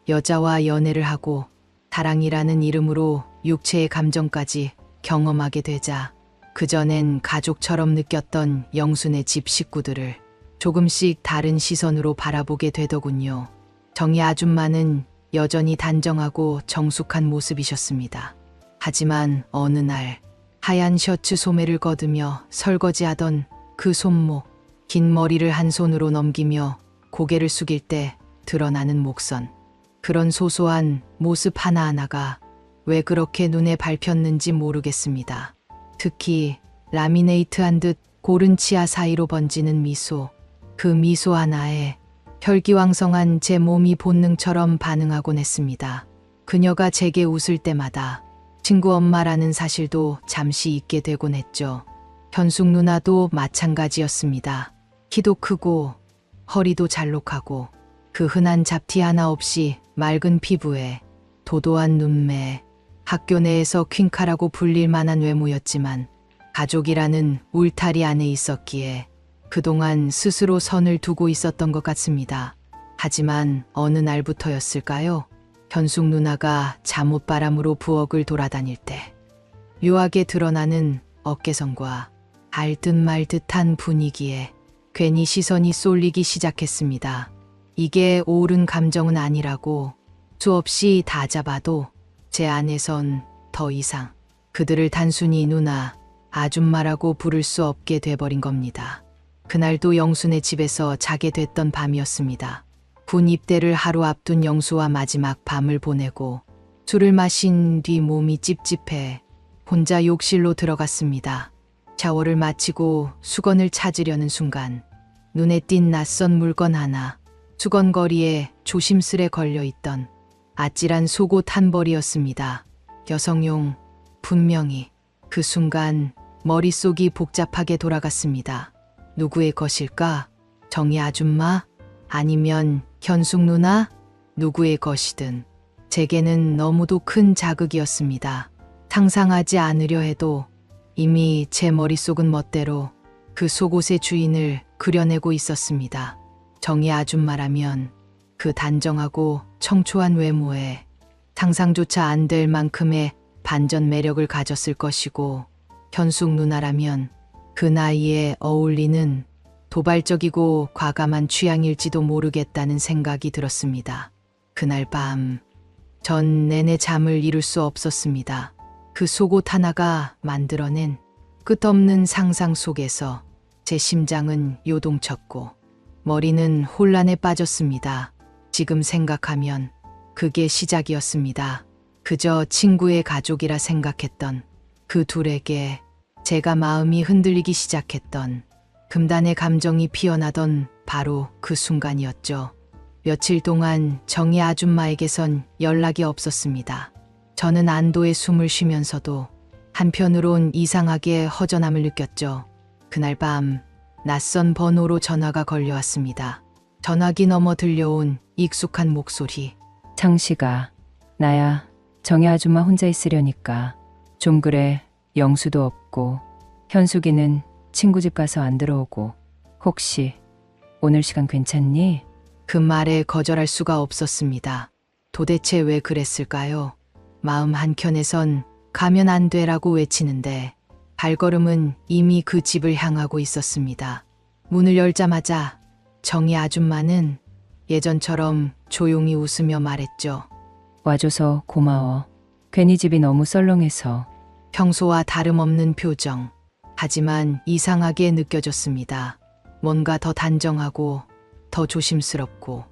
여자와 연애를 하고 사랑이라는 이름으로 육체의 감정까지 경험하게 되자 그전엔 가족처럼 느꼈던 영순의 집 식구들을 조금씩 다른 시선으로 바라보게 되더군요. 정희 아줌마는 여전히 단정하고 정숙한 모습이셨습니다. 하지만 어느 날 하얀 셔츠 소매를 걷으며 설거지하던 그 손목, 긴 머리를 한 손으로 넘기며 고개를 숙일 때 드러나는 목선. 그런 소소한 모습 하나하나가 왜 그렇게 눈에 밟혔는지 모르겠습니다. 특히 라미네이트한 듯 고른 치아 사이로 번지는 미소. 그 미소 하나에 혈기왕성한 제 몸이 본능처럼 반응하곤 했습니다. 그녀가 제게 웃을 때마다 친구 엄마라는 사실도 잠시 잊게 되곤 했죠. 현숙 누나도 마찬가지였습니다. 키도 크고 허리도 잘록하고 그 흔한 잡티 하나 없이 맑은 피부에 도도한 눈매, 학교 내에서 퀸카라고 불릴 만한 외모였지만 가족이라는 울타리 안에 있었기에 그동안 스스로 선을 두고 있었던 것 같습니다. 하지만 어느 날부터였을까요? 현숙 누나가 잠옷바람으로 부엌을 돌아다닐 때 묘하게 드러나는 어깨선과 알듯 말듯한 분위기에 괜히 시선이 쏠리기 시작했습니다. 이게 옳은 감정은 아니라고 수없이 다 잡아도 제 안에선 더 이상 그들을 단순히 누나, 아줌마라고 부를 수 없게 돼버린 겁니다. 그날도 영수네 집에서 자게 됐던 밤이었습니다. 군 입대를 하루 앞둔 영수와 마지막 밤을 보내고 술을 마신 뒤 몸이 찝찝해 혼자 욕실로 들어갔습니다. 샤워를 마치고 수건을 찾으려는 순간 눈에 띈 낯선 물건 하나, 수건거리에 조심스레 걸려있던 아찔한 속옷 한 벌이었습니다. 여성용, 분명히 그 순간 머릿속이 복잡하게 돌아갔습니다. 누구의 것일까? 정희 아줌마? 아니면 현숙 누나? 누구의 것이든 제게는 너무도 큰 자극이었습니다. 상상하지 않으려 해도 이미 제 머릿속은 멋대로 그 속옷의 주인을 그려내고 있었습니다. 정희 아줌마라면 그 단정하고 청초한 외모에 상상조차 안 될 만큼의 반전 매력을 가졌을 것이고, 현숙 누나라면 그 나이에 어울리는 도발적이고 과감한 취향일지도 모르겠다는 생각이 들었습니다. 그날 밤, 전 내내 잠을 이룰 수 없었습니다. 그 속옷 하나가 만들어낸 끝없는 상상 속에서 제 심장은 요동쳤고 머리는 혼란에 빠졌습니다. 지금 생각하면 그게 시작이었습니다. 그저 친구의 가족이라 생각했던 그 둘에게 제가 마음이 흔들리기 시작했던, 금단의 감정이 피어나던 바로 그 순간이었죠. 며칠 동안 정희 아줌마에게선 연락이 없었습니다. 저는 안도의 숨을 쉬면서도 한편으론 이상하게 허전함을 느꼈죠. 그날 밤 낯선 번호로 전화가 걸려왔습니다. 전화기 너머 들려온 익숙한 목소리. 창식아, 나야. 정희 아줌마 혼자 있으려니까. 좀 그래. 영수도 없고 현숙이는 친구 집 가서 안 들어오고. 혹시 오늘 시간 괜찮니? 그 말에 거절할 수가 없었습니다. 도대체 왜 그랬을까요? 마음 한켠에선 가면 안 돼라고 외치는데 발걸음은 이미 그 집을 향하고 있었습니다. 문을 열자마자 정희 아줌마는 예전처럼 조용히 웃으며 말했죠. 와줘서 고마워. 괜히 집이 너무 썰렁해서. 평소와 다름없는 표정. 하지만 이상하게 느껴졌습니다. 뭔가 더 단정하고 더 조심스럽고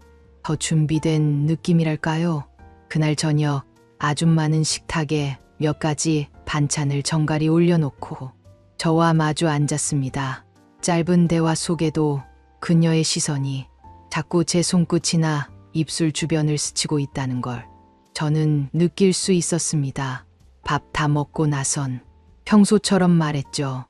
더 준비된 느낌이랄까요? 그날 저녁 아줌마는 식탁에 몇 가지 반찬을 정갈히 올려놓고 저와 마주 앉았습니다. 짧은 대화 속에도 그녀의 시선이 자꾸 제 손끝이나 입술 주변을 스치고 있다는 걸 저는 느낄 수 있었습니다. 밥 다 먹고 나선 평소처럼 말했죠.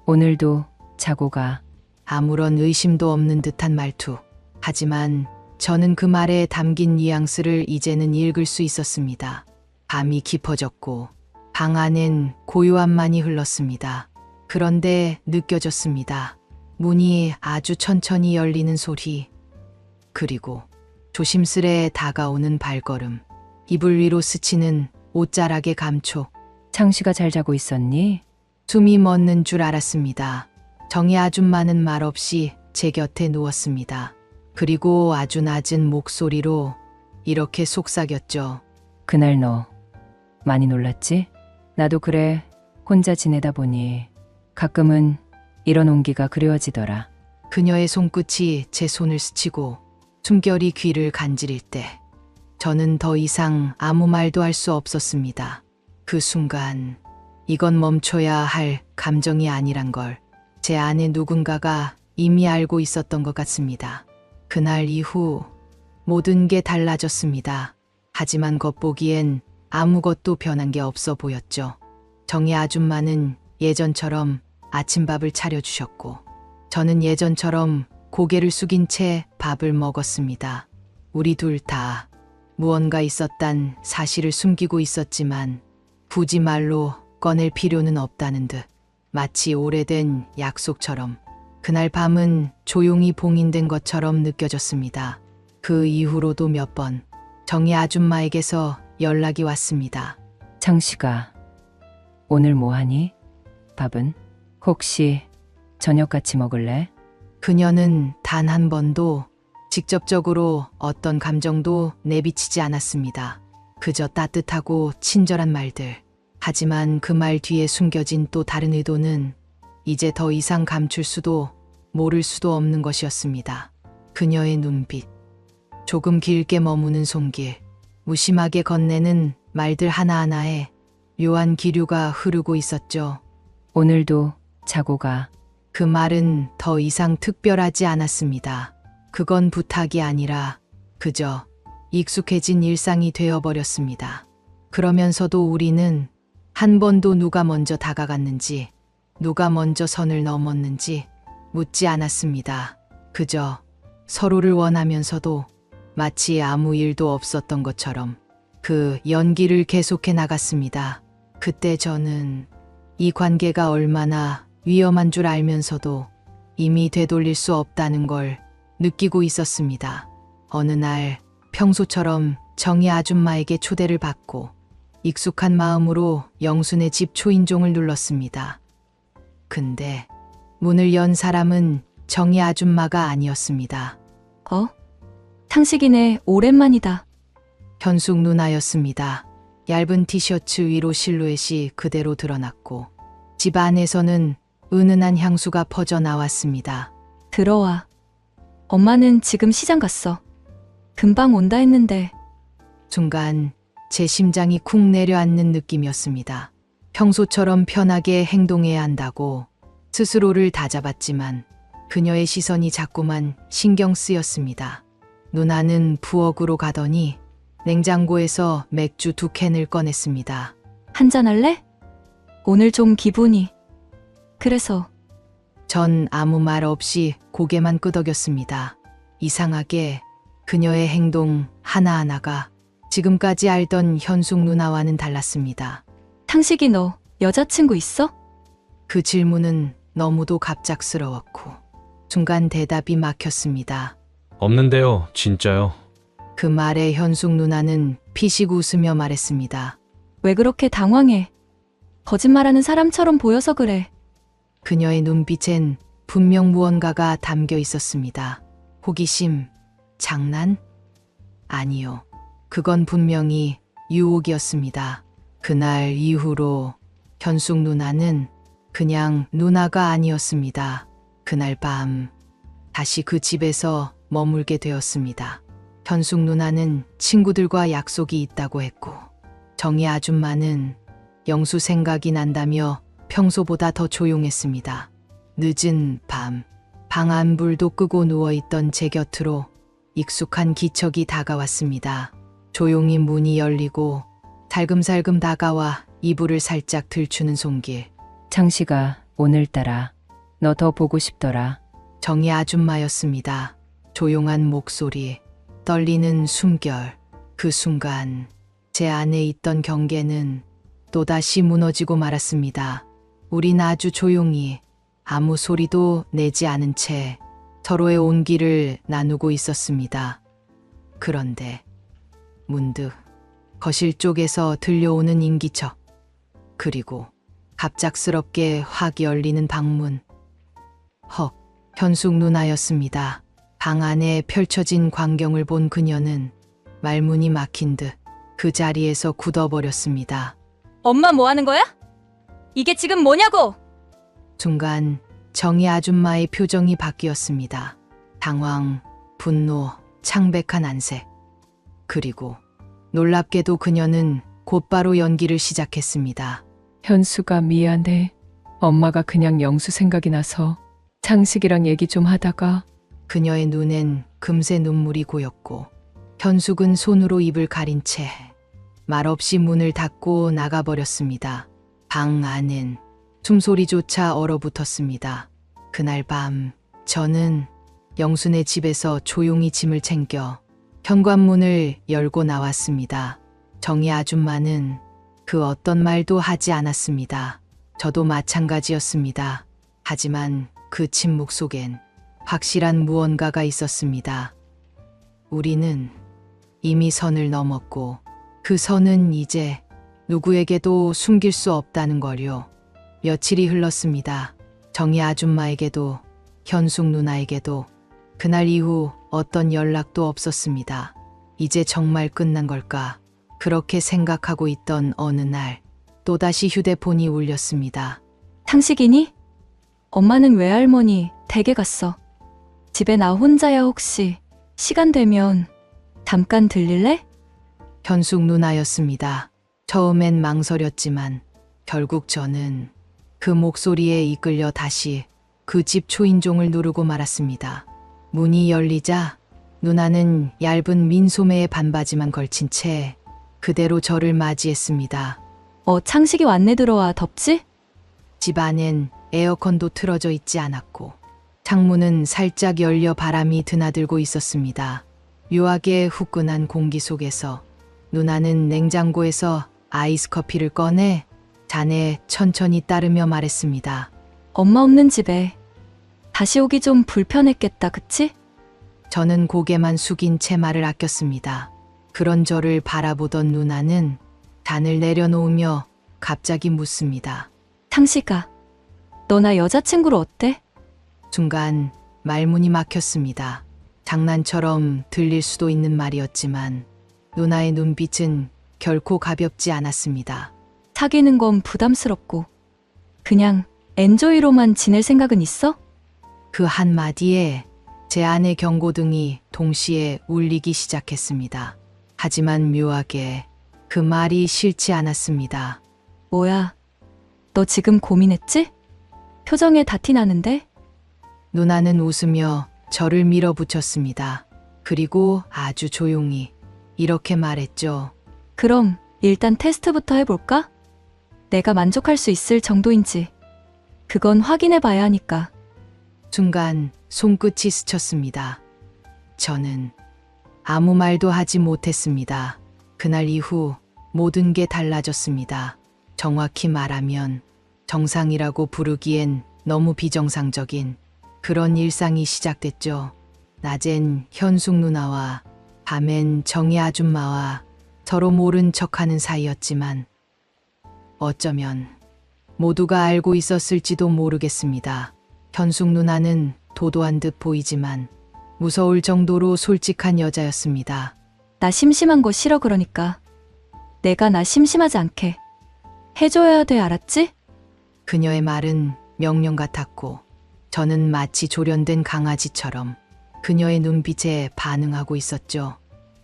오늘도 자고 가. 아무런 의심도 없는 듯한 말투. 하지만 저는 그 말에 담긴 뉘앙스를 이제는 읽을 수 있었습니다. 밤이 깊어졌고 방 안엔 고요함만이 흘렀습니다. 그런데 느껴졌습니다. 문이 아주 천천히 열리는 소리. 그리고 조심스레 다가오는 발걸음. 이불 위로 스치는 옷자락의 감촉. 창식아 잘 자고 있었니? 숨이 멎는 줄 알았습니다. 정희 아줌마는 말없이 제 곁에 누웠습니다. 그리고 아주 낮은 목소리로 이렇게 속삭였죠. 그날 너 많이 놀랐지? 나도 그래. 혼자 지내다 보니 가끔은 이런 온기가 그리워지더라. 그녀의 손끝이 제 손을 스치고 숨결이 귀를 간지릴 때 저는 더 이상 아무 말도 할 수 없었습니다. 그 순간 이건 멈춰야 할 감정이 아니란 걸 제 안에 누군가가 이미 알고 있었던 것 같습니다. 그날 이후 모든 게 달라졌습니다. 하지만 겉보기엔 아무것도 변한 게 없어 보였죠. 정희 아줌마는 예전처럼 아침밥을 차려주셨고 저는 예전처럼 고개를 숙인 채 밥을 먹었습니다. 우리 둘 다 무언가 있었단 사실을 숨기고 있었지만 굳이 말로 꺼낼 필요는 없다는 듯 마치 오래된 약속처럼 그날 밤은 조용히 봉인된 것처럼 느껴졌습니다. 그 이후로도 몇 번 정희 아줌마에게서 연락이 왔습니다. 장씨가 오늘 뭐하니? 밥은? 혹시 저녁 같이 먹을래? 그녀는 단 한 번도 직접적으로 어떤 감정도 내비치지 않았습니다. 그저 따뜻하고 친절한 말들. 하지만 그 말 뒤에 숨겨진 또 다른 의도는 이제 더 이상 감출 수도 모를 수도 없는 것이었습니다. 그녀의 눈빛, 조금 길게 머무는 손길, 무심하게 건네는 말들 하나하나에 묘한 기류가 흐르고 있었죠. 오늘도 자고 가. 그 말은 더 이상 특별하지 않았습니다. 그건 부탁이 아니라 그저 익숙해진 일상이 되어버렸습니다. 그러면서도 우리는 한 번도 누가 먼저 다가갔는지, 누가 먼저 선을 넘었는지 묻지 않았습니다. 그저 서로를 원하면서도 마치 아무 일도 없었던 것처럼 그 연기를 계속해 나갔습니다. 그때 저는 이 관계가 얼마나 위험한 줄 알면서도 이미 되돌릴 수 없다는 걸 느끼고 있었습니다. 어느 날 평소처럼 정희 아줌마에게 초대를 받고 익숙한 마음으로 영순의 집 초인종을 눌렀습니다. 근데 문을 연 사람은 정희 아줌마가 아니었습니다. 상식이네, 오랜만이다. 현숙 누나였습니다. 얇은 티셔츠 위로 실루엣이 그대로 드러났고 집 안에서는 은은한 향수가 퍼져 나왔습니다. 들어와. 엄마는 지금 시장 갔어. 금방 온다 했는데. 순간 제 심장이 쿵 내려앉는 느낌이었습니다. 평소처럼 편하게 행동해야 한다고 스스로를 다잡았지만 그녀의 시선이 자꾸만 신경 쓰였습니다. 누나는 부엌으로 가더니 냉장고에서 맥주 2캔을 꺼냈습니다. 한잔할래? 오늘 좀 기분이. 그래서. 전 아무 말 없이 고개만 끄덕였습니다. 이상하게 그녀의 행동 하나하나가 지금까지 알던 현숙 누나와는 달랐습니다. 상식이 너 여자친구 있어? 그 질문은 너무도 갑작스러웠고 순간 대답이 막혔습니다. 없는데요, 진짜요. 그 말에 현숙 누나는 피식 웃으며 말했습니다. 왜 그렇게 당황해? 거짓말하는 사람처럼 보여서 그래. 그녀의 눈빛엔 분명 무언가가 담겨 있었습니다. 호기심, 장난? 아니요. 그건 분명히 유혹이었습니다. 그날 이후로 현숙 누나는 그냥 누나가 아니었습니다. 그날 밤 다시 그 집에서 머물게 되었습니다. 현숙 누나는 친구들과 약속이 있다고 했고 정희 아줌마는 영수 생각이 난다며 평소보다 더 조용했습니다. 늦은 밤, 방 안 불도 끄고 누워있던 제 곁으로 익숙한 기척이 다가왔습니다. 조용히 문이 열리고 살금살금 다가와 이불을 살짝 들추는 손길. 장씨가 오늘따라 너 더 보고 싶더라. 정희 아줌마였습니다. 조용한 목소리, 떨리는 숨결. 그 순간 제 안에 있던 경계는 또다시 무너지고 말았습니다. 우린 아주 조용히 아무 소리도 내지 않은 채 서로의 온기를 나누고 있었습니다. 그런데 문득 거실 쪽에서 들려오는 인기척, 그리고 갑작스럽게 확 열리는 방문. 헉, 현숙 누나였습니다. 방 안에 펼쳐진 광경을 본 그녀는 말문이 막힌 듯 그 자리에서 굳어버렸습니다. 엄마 뭐 하는 거야? 이게 지금 뭐냐고! 순간 정희 아줌마의 표정이 바뀌었습니다. 당황, 분노, 창백한 안색. 그리고 놀랍게도 그녀는 곧바로 연기를 시작했습니다. 현수가 미안해. 엄마가 그냥 영수 생각이 나서 창식이랑 얘기 좀 하다가. 그녀의 눈엔 금세 눈물이 고였고 현숙은 손으로 입을 가린 채 말없이 문을 닫고 나가버렸습니다. 방 안엔 숨소리조차 얼어붙었습니다. 그날 밤 저는 영순의 집에서 조용히 짐을 챙겨 현관문을 열고 나왔습니다. 정희 아줌마는 그 어떤 말도 하지 않았습니다. 저도 마찬가지였습니다. 하지만 그 침묵 속엔 확실한 무언가가 있었습니다. 우리는 이미 선을 넘었고 그 선은 이제 누구에게도 숨길 수 없다는 걸요. 며칠이 흘렀습니다. 정희 아줌마에게도 현숙 누나에게도 그날 이후 어떤 연락도 없었습니다. 이제 정말 끝난 걸까? 그렇게 생각하고 있던 어느 날 또다시 휴대폰이 울렸습니다. 창식이니? 엄마는 외할머니 댁에 갔어. 집에 나 혼자야. 혹시 시간 되면 잠깐 들릴래? 현숙 누나였습니다. 처음엔 망설였지만 결국 저는 그 목소리에 이끌려 다시 그 집 초인종을 누르고 말았습니다. 문이 열리자 누나는 얇은 민소매에 반바지만 걸친 채 그대로 저를 맞이했습니다. 창식이 왔네. 들어와. 덥지? 집 안엔 에어컨도 틀어져 있지 않았고 창문은 살짝 열려 바람이 드나들고 있었습니다. 묘하게 후끈한 공기 속에서 누나는 냉장고에서 아이스 커피를 꺼내 잔에 천천히 따르며 말했습니다. 엄마 없는 집에 다시 오기 좀 불편했겠다. 그치? 저는 고개만 숙인 채 말을 아꼈습니다. 그런 저를 바라보던 누나는 잔을 내려놓으며 갑자기 묻습니다. 창식아, 너 나 여자친구로 어때? 순간 말문이 막혔습니다. 장난처럼 들릴 수도 있는 말이었지만 누나의 눈빛은 결코 가볍지 않았습니다. 사귀는 건 부담스럽고 그냥 엔조이로만 지낼 생각은 있어? 그 한마디에 제 안의 경고등이 동시에 울리기 시작했습니다. 하지만 묘하게 그 말이 싫지 않았습니다. 뭐야, 너 지금 고민했지? 표정에 다 티나는데? 누나는 웃으며 저를 밀어붙였습니다. 그리고 아주 조용히 이렇게 말했죠. 그럼 일단 테스트부터 해볼까? 내가 만족할 수 있을 정도인지 그건 확인해 봐야 하니까. 순간 손끝이 스쳤습니다. 저는 아무 말도 하지 못했습니다. 그날 이후 모든 게 달라졌습니다. 정확히 말하면 정상이라고 부르기엔 너무 비정상적인 그런 일상이 시작됐죠. 낮엔 현숙 누나와 밤엔 정희 아줌마와 서로 모른 척하는 사이였지만 어쩌면 모두가 알고 있었을지도 모르겠습니다. 현숙 누나는 도도한 듯 보이지만 무서울 정도로 솔직한 여자였습니다. 나 심심한 거 싫어. 그러니까 내가 나 심심하지 않게 해줘야 돼. 알았지? 그녀의 말은 명령 같았고 저는 마치 조련된 강아지처럼 그녀의 눈빛에 반응하고 있었죠.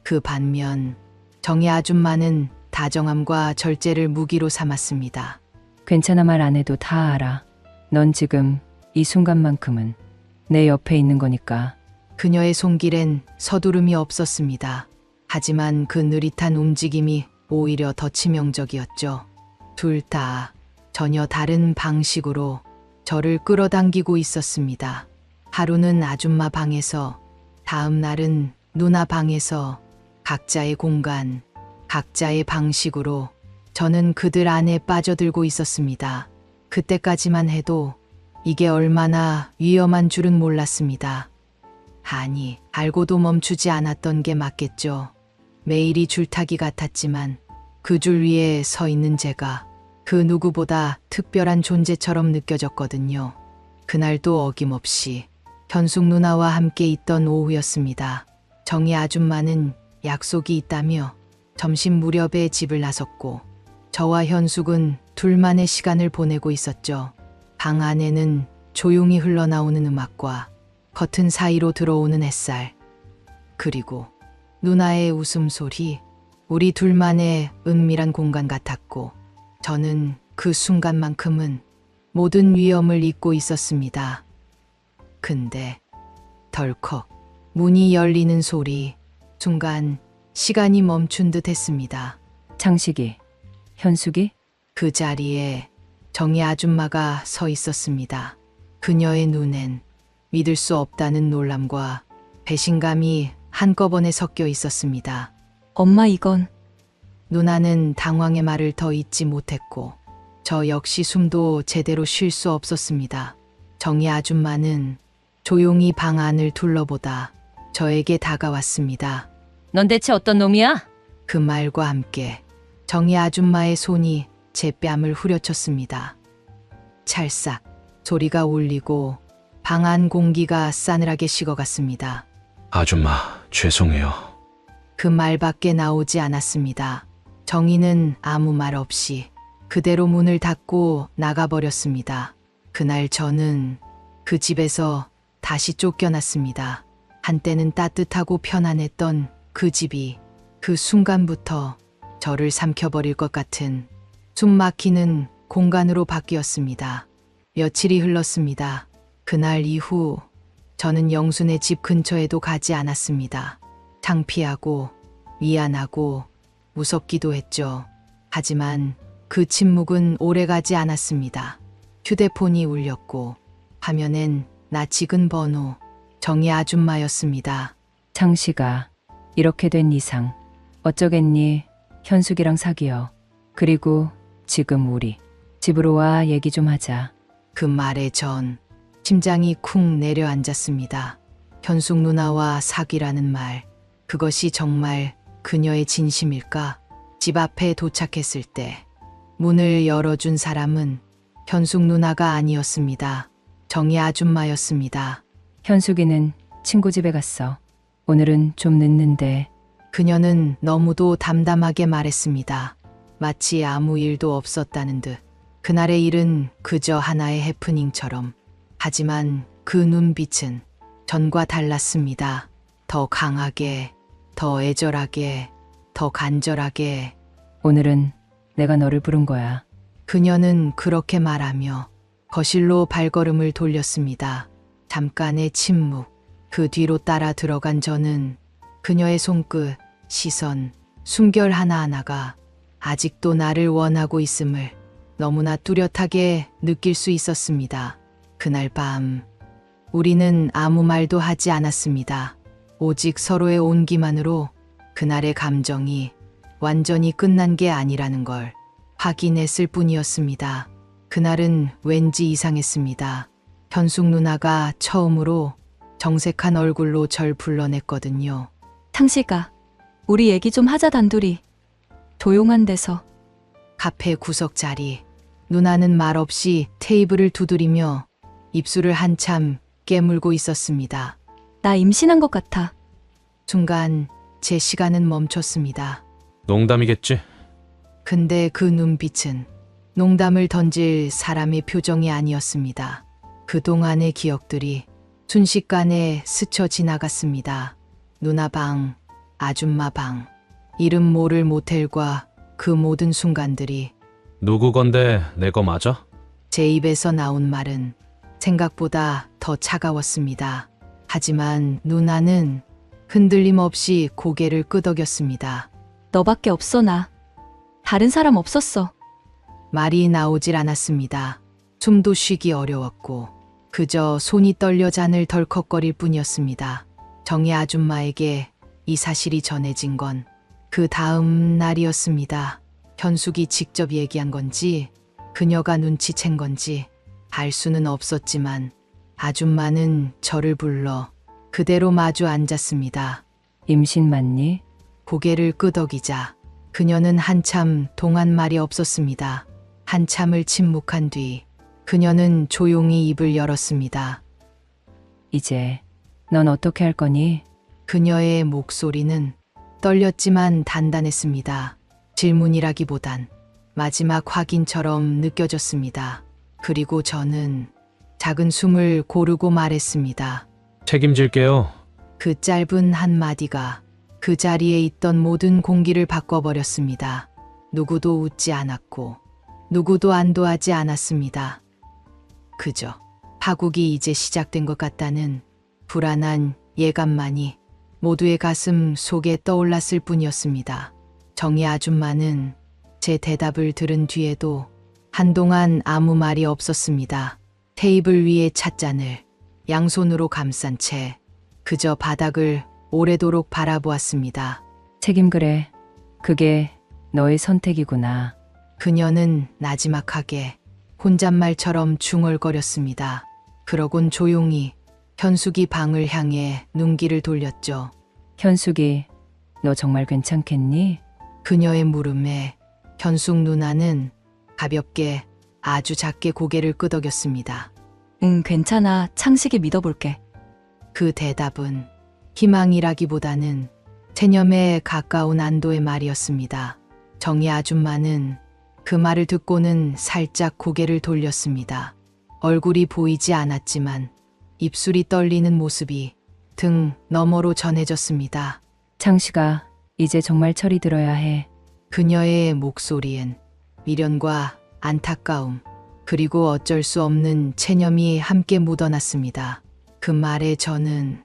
그 반면 정희 아줌마는 다정함과 절제를 무기로 삼았습니다. 괜찮아, 말 안 해도 다 알아. 넌 지금 이 순간만큼은 내 옆에 있는 거니까. 그녀의 손길엔 서두름이 없었습니다. 하지만 그 느릿한 움직임이 오히려 더 치명적이었죠. 둘 다 전혀 다른 방식으로 저를 끌어당기고 있었습니다. 하루는 아줌마 방에서, 다음 날은 누나 방에서 각자의 공간, 각자의 방식으로 저는 그들 안에 빠져들고 있었습니다. 그때까지만 해도 이게 얼마나 위험한 줄은 몰랐습니다. 아니, 알고도 멈추지 않았던 게 맞겠죠. 매일이 줄타기 같았지만 그 줄 위에 서 있는 제가 그 누구보다 특별한 존재처럼 느껴졌거든요. 그날도 어김없이 현숙 누나와 함께 있던 오후였습니다. 정희 아줌마는 약속이 있다며 점심 무렵에 집을 나섰고 저와 현숙은 둘만의 시간을 보내고 있었죠. 방 안에는 조용히 흘러나오는 음악과 커튼 사이로 들어오는 햇살, 그리고 누나의 웃음소리, 우리 둘만의 은밀한 공간 같았고, 저는 그 순간만큼은 모든 위험을 잊고 있었습니다. 근데 덜컥 문이 열리는 소리, 순간 시간이 멈춘 듯 했습니다. 장식이, 현숙이? 그 자리에 정희 아줌마가 서 있었습니다. 그녀의 눈엔 믿을 수 없다는 놀람과 배신감이 한꺼번에 섞여 있었습니다. 엄마 이건 누나는 당황의 말을 더 잇지 못했고, 저 역시 숨도 제대로 쉴 수 없었습니다. 정희 아줌마는 조용히 방 안을 둘러보다 저에게 다가왔습니다. 넌 대체 어떤 놈이야? 그 말과 함께 정희 아줌마의 손이 제 뺨을 후려쳤습니다. 찰싹 소리가 울리고 방 안 공기가 싸늘하게 식어갔습니다. 아줌마, 죄송해요. 그 말밖에 나오지 않았습니다. 정희는 아무 말 없이 그대로 문을 닫고 나가버렸습니다. 그날 저는 그 집에서 다시 쫓겨났습니다. 한때는 따뜻하고 편안했던 그 집이 그 순간부터 저를 삼켜버릴 것 같은 숨 막히는 공간으로 바뀌었습니다. 며칠이 흘렀습니다. 그날 이후 저는 영순의 집 근처에도 가지 않았습니다. 창피하고 미안하고 무섭기도 했죠. 하지만 그 침묵은 오래가지 않았습니다. 휴대폰이 울렸고 화면엔 낯 익은 번호, 정희 아줌마였습니다. 장식아, 이렇게 된 이상 어쩌겠니? 현숙이랑 사귀어. 그리고 지금 우리 집으로 와 얘기 좀 하자. 그 말에 전 심장이 쿵 내려앉았습니다. 현숙 누나와 사귀라는 말, 그것이 정말 그녀의 진심일까? 집 앞에 도착했을 때 문을 열어준 사람은 현숙 누나가 아니었습니다. 정희 아줌마였습니다. 현숙이는 친구 집에 갔어. 오늘은 좀 늦는데. 그녀는 너무도 담담하게 말했습니다. 마치 아무 일도 없었다는 듯. 그날의 일은 그저 하나의 해프닝처럼. 하지만 그 눈빛은 전과 달랐습니다. 더 강하게, 더 애절하게, 더 간절하게. 오늘은 내가 너를 부른 거야. 그녀는 그렇게 말하며 거실로 발걸음을 돌렸습니다. 잠깐의 침묵, 그 뒤로 따라 들어간 저는 그녀의 손끝, 시선, 숨결 하나하나가 아직도 나를 원하고 있음을 너무나 뚜렷하게 느낄 수 있었습니다. 그날 밤 우리는 아무 말도 하지 않았습니다. 오직 서로의 온기만으로 그날의 감정이 완전히 끝난 게 아니라는 걸 확인했을 뿐이었습니다. 그날은 왠지 이상했습니다. 현숙 누나가 처음으로 정색한 얼굴로 절 불러냈거든요. 창식아, 우리 얘기 좀 하자 단둘이. 조용한 데서. 카페 구석 자리. 누나는 말없이 테이블을 두드리며 입술을 한참 깨물고 있었습니다. 나 임신한 것 같아. 순간 제 시간은 멈췄습니다. 농담이겠지? 근데 그 눈빛은 농담을 던질 사람의 표정이 아니었습니다. 그동안의 기억들이 순식간에 스쳐 지나갔습니다. 누나 방, 아줌마 방, 이름 모를 모텔과 그 모든 순간들이. 누구 건데 내 거 맞아? 제 입에서 나온 말은 생각보다 더 차가웠습니다. 하지만 누나는 흔들림 없이 고개를 끄덕였습니다. 너밖에 없어 나. 다른 사람 없었어. 말이 나오질 않았습니다. 숨도 쉬기 어려웠고 그저 손이 떨려 잔을 덜컥거릴 뿐이었습니다. 정희 아줌마에게 이 사실이 전해진 건 그 다음 날이었습니다. 현숙이 직접 얘기한 건지 그녀가 눈치챈 건지 알 수는 없었지만 아줌마는 저를 불러 그대로 마주 앉았습니다. 임신 맞니? 고개를 끄덕이자 그녀는 한참 동안 말이 없었습니다. 한참을 침묵한 뒤 그녀는 조용히 입을 열었습니다. 이제 넌 어떻게 할 거니? 그녀의 목소리는 떨렸지만 단단했습니다. 질문이라기보단 마지막 확인처럼 느껴졌습니다. 그리고 저는 작은 숨을 고르고 말했습니다. 책임질게요. 그 짧은 한마디가 그 자리에 있던 모든 공기를 바꿔버렸습니다. 누구도 웃지 않았고 누구도 안도하지 않았습니다. 그저 파국이 이제 시작된 것 같다는 불안한 예감만이 모두의 가슴 속에 떠올랐을 뿐이었습니다. 정희 아줌마는 제 대답을 들은 뒤에도 한동안 아무 말이 없었습니다. 테이블 위에 찻잔을 양손으로 감싼 채 그저 바닥을 오래도록 바라보았습니다. 책임그래. 그게 너의 선택이구나. 그녀는 나지막하게 혼잣말처럼 중얼거렸습니다. 그러곤 조용히 현숙이 방을 향해 눈길을 돌렸죠. 현숙이, 너 정말 괜찮겠니? 그녀의 물음에 현숙 누나는 가볍게 아주 작게 고개를 끄덕였습니다. 응, 괜찮아. 창식이 믿어볼게. 그 대답은 희망이라기보다는 체념에 가까운 안도의 말이었습니다. 정희 아줌마는 그 말을 듣고는 살짝 고개를 돌렸습니다. 얼굴이 보이지 않았지만 입술이 떨리는 모습이 등 너머로 전해졌습니다. 창식아, 이제 정말 철이 들어야 해. 그녀의 목소리엔 미련과 안타까움 그리고 어쩔 수 없는 체념이 함께 묻어났습니다. 그 말에 저는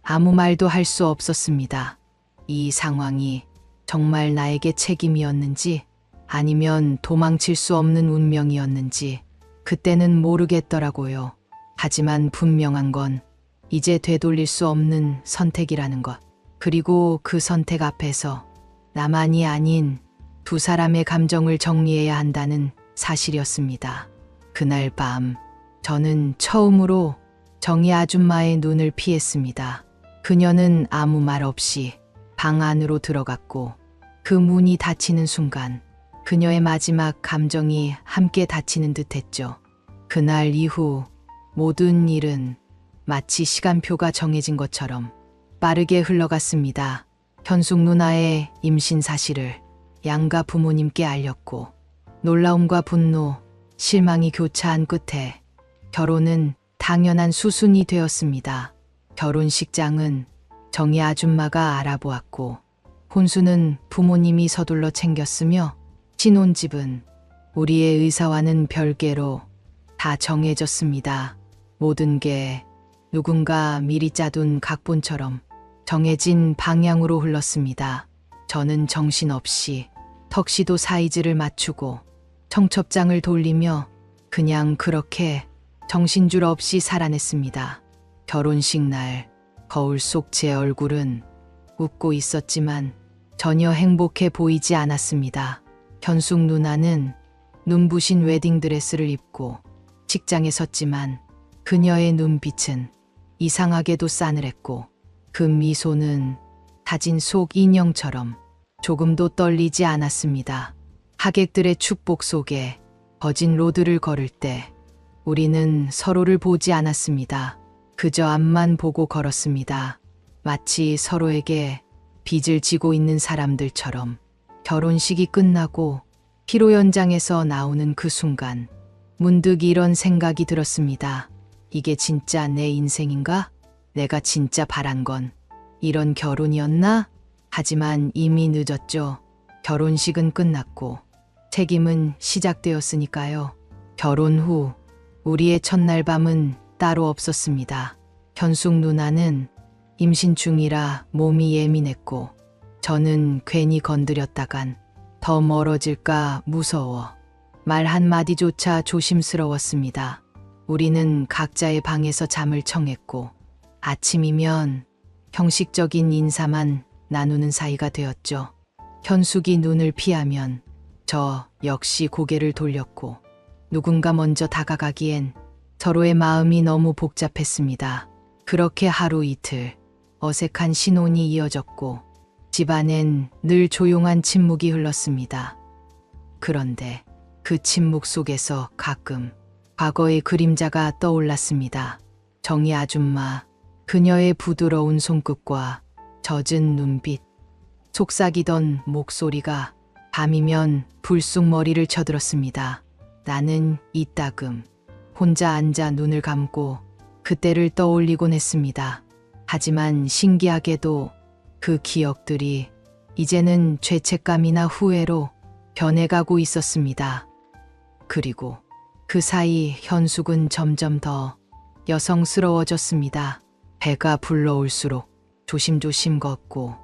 아무 말도 할 수 없었습니다. 이 상황이 정말 나에게 책임이었는지 아니면 도망칠 수 없는 운명이었는지 그때는 모르겠더라고요. 하지만 분명한 건 이제 되돌릴 수 없는 선택이라는 것. 그리고 그 선택 앞에서 나만이 아닌 두 사람의 감정을 정리해야 한다는 사실이었습니다. 그날 밤 저는 처음으로 정희 아줌마의 눈을 피했습니다. 그녀는 아무 말 없이 방 안으로 들어갔고 그 문이 닫히는 순간 그녀의 마지막 감정이 함께 닫히는 듯했죠. 그날 이후 모든 일은 마치 시간표가 정해진 것처럼 빠르게 흘러갔습니다. 현숙 누나의 임신 사실을 양가 부모님께 알렸고 놀라움과 분노, 실망이 교차한 끝에 결혼은 당연한 수순이 되었습니다. 결혼식장은 정희 아줌마가 알아보았고 혼수는 부모님이 서둘러 챙겼으며 신혼집은 우리의 의사와는 별개로 다 정해졌습니다. 모든 게 누군가 미리 짜둔 각본처럼 정해진 방향으로 흘렀습니다. 저는 정신없이 턱시도 사이즈를 맞추고 청첩장을 돌리며 그냥 그렇게 정신줄 없이 살아냈습니다. 결혼식 날 거울 속 제 얼굴은 웃고 있었지만 전혀 행복해 보이지 않았습니다. 현숙 누나는 눈부신 웨딩드레스를 입고 식장에 섰지만 그녀의 눈빛은 이상하게도 싸늘했고 그 미소는 사진 속 인형처럼 조금도 떨리지 않았습니다. 하객들의 축복 속에 거진 로드를 걸을 때 우리는 서로를 보지 않았습니다. 그저 앞만 보고 걸었습니다. 마치 서로에게 빚을 지고 있는 사람들처럼. 결혼식이 끝나고 피로 연장에서 나오는 그 순간 문득 이런 생각이 들었습니다. 이게 진짜 내 인생인가? 내가 진짜 바란 건 이런 결혼이었나? 하지만 이미 늦었죠. 결혼식은 끝났고 책임은 시작되었으니까요. 결혼 후 우리의 첫날 밤은 따로 없었습니다. 현숙 누나는 임신 중이라 몸이 예민했고 저는 괜히 건드렸다간 더 멀어질까 무서워 말 한마디조차 조심스러웠습니다. 우리는 각자의 방에서 잠을 청했고 아침이면 형식적인 인사만 나누는 사이가 되었죠. 현숙이 눈을 피하면 저 역시 고개를 돌렸고 누군가 먼저 다가가기엔 서로의 마음이 너무 복잡했습니다. 그렇게 하루 이틀 어색한 신혼이 이어졌고 집안엔 늘 조용한 침묵이 흘렀습니다. 그런데 그 침묵 속에서 가끔 과거의 그림자가 떠올랐습니다. 정희 아줌마, 그녀의 부드러운 손끝과 젖은 눈빛, 속삭이던 목소리가 밤이면 불쑥 머리를 쳐들었습니다. 나는 이따금 혼자 앉아 눈을 감고 그때를 떠올리곤 했습니다. 하지만 신기하게도 그 기억들이 이제는 죄책감이나 후회로 변해가고 있었습니다. 그리고 그 사이 현숙은 점점 더 여성스러워졌습니다. 배가 불러올수록 조심조심 걷고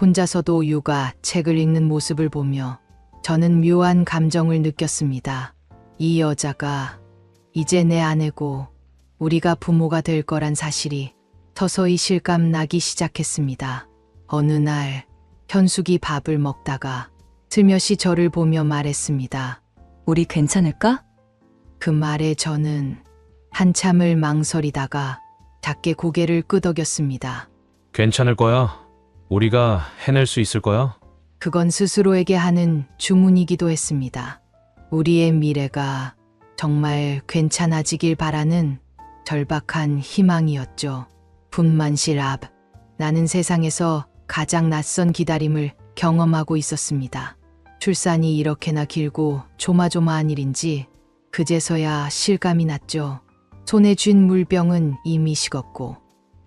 혼자서도 육아 책을 읽는 모습을 보며 저는 묘한 감정을 느꼈습니다. 이 여자가 이제 내 아내고 우리가 부모가 될 거란 사실이 서서히 실감 나기 시작했습니다. 어느 날 현숙이 밥을 먹다가 슬며시 저를 보며 말했습니다. 우리 괜찮을까? 그 말에 저는 한참을 망설이다가 작게 고개를 끄덕였습니다. 괜찮을 거야. 우리가 해낼 수 있을 거야. 그건 스스로에게 하는 주문이기도 했습니다. 우리의 미래가 정말 괜찮아지길 바라는 절박한 희망이었죠. 분만실 앞, 나는 세상에서 가장 낯선 기다림을 경험하고 있었습니다. 출산이 이렇게나 길고 조마조마한 일인지 그제서야 실감이 났죠. 손에 쥔 물병은 이미 식었고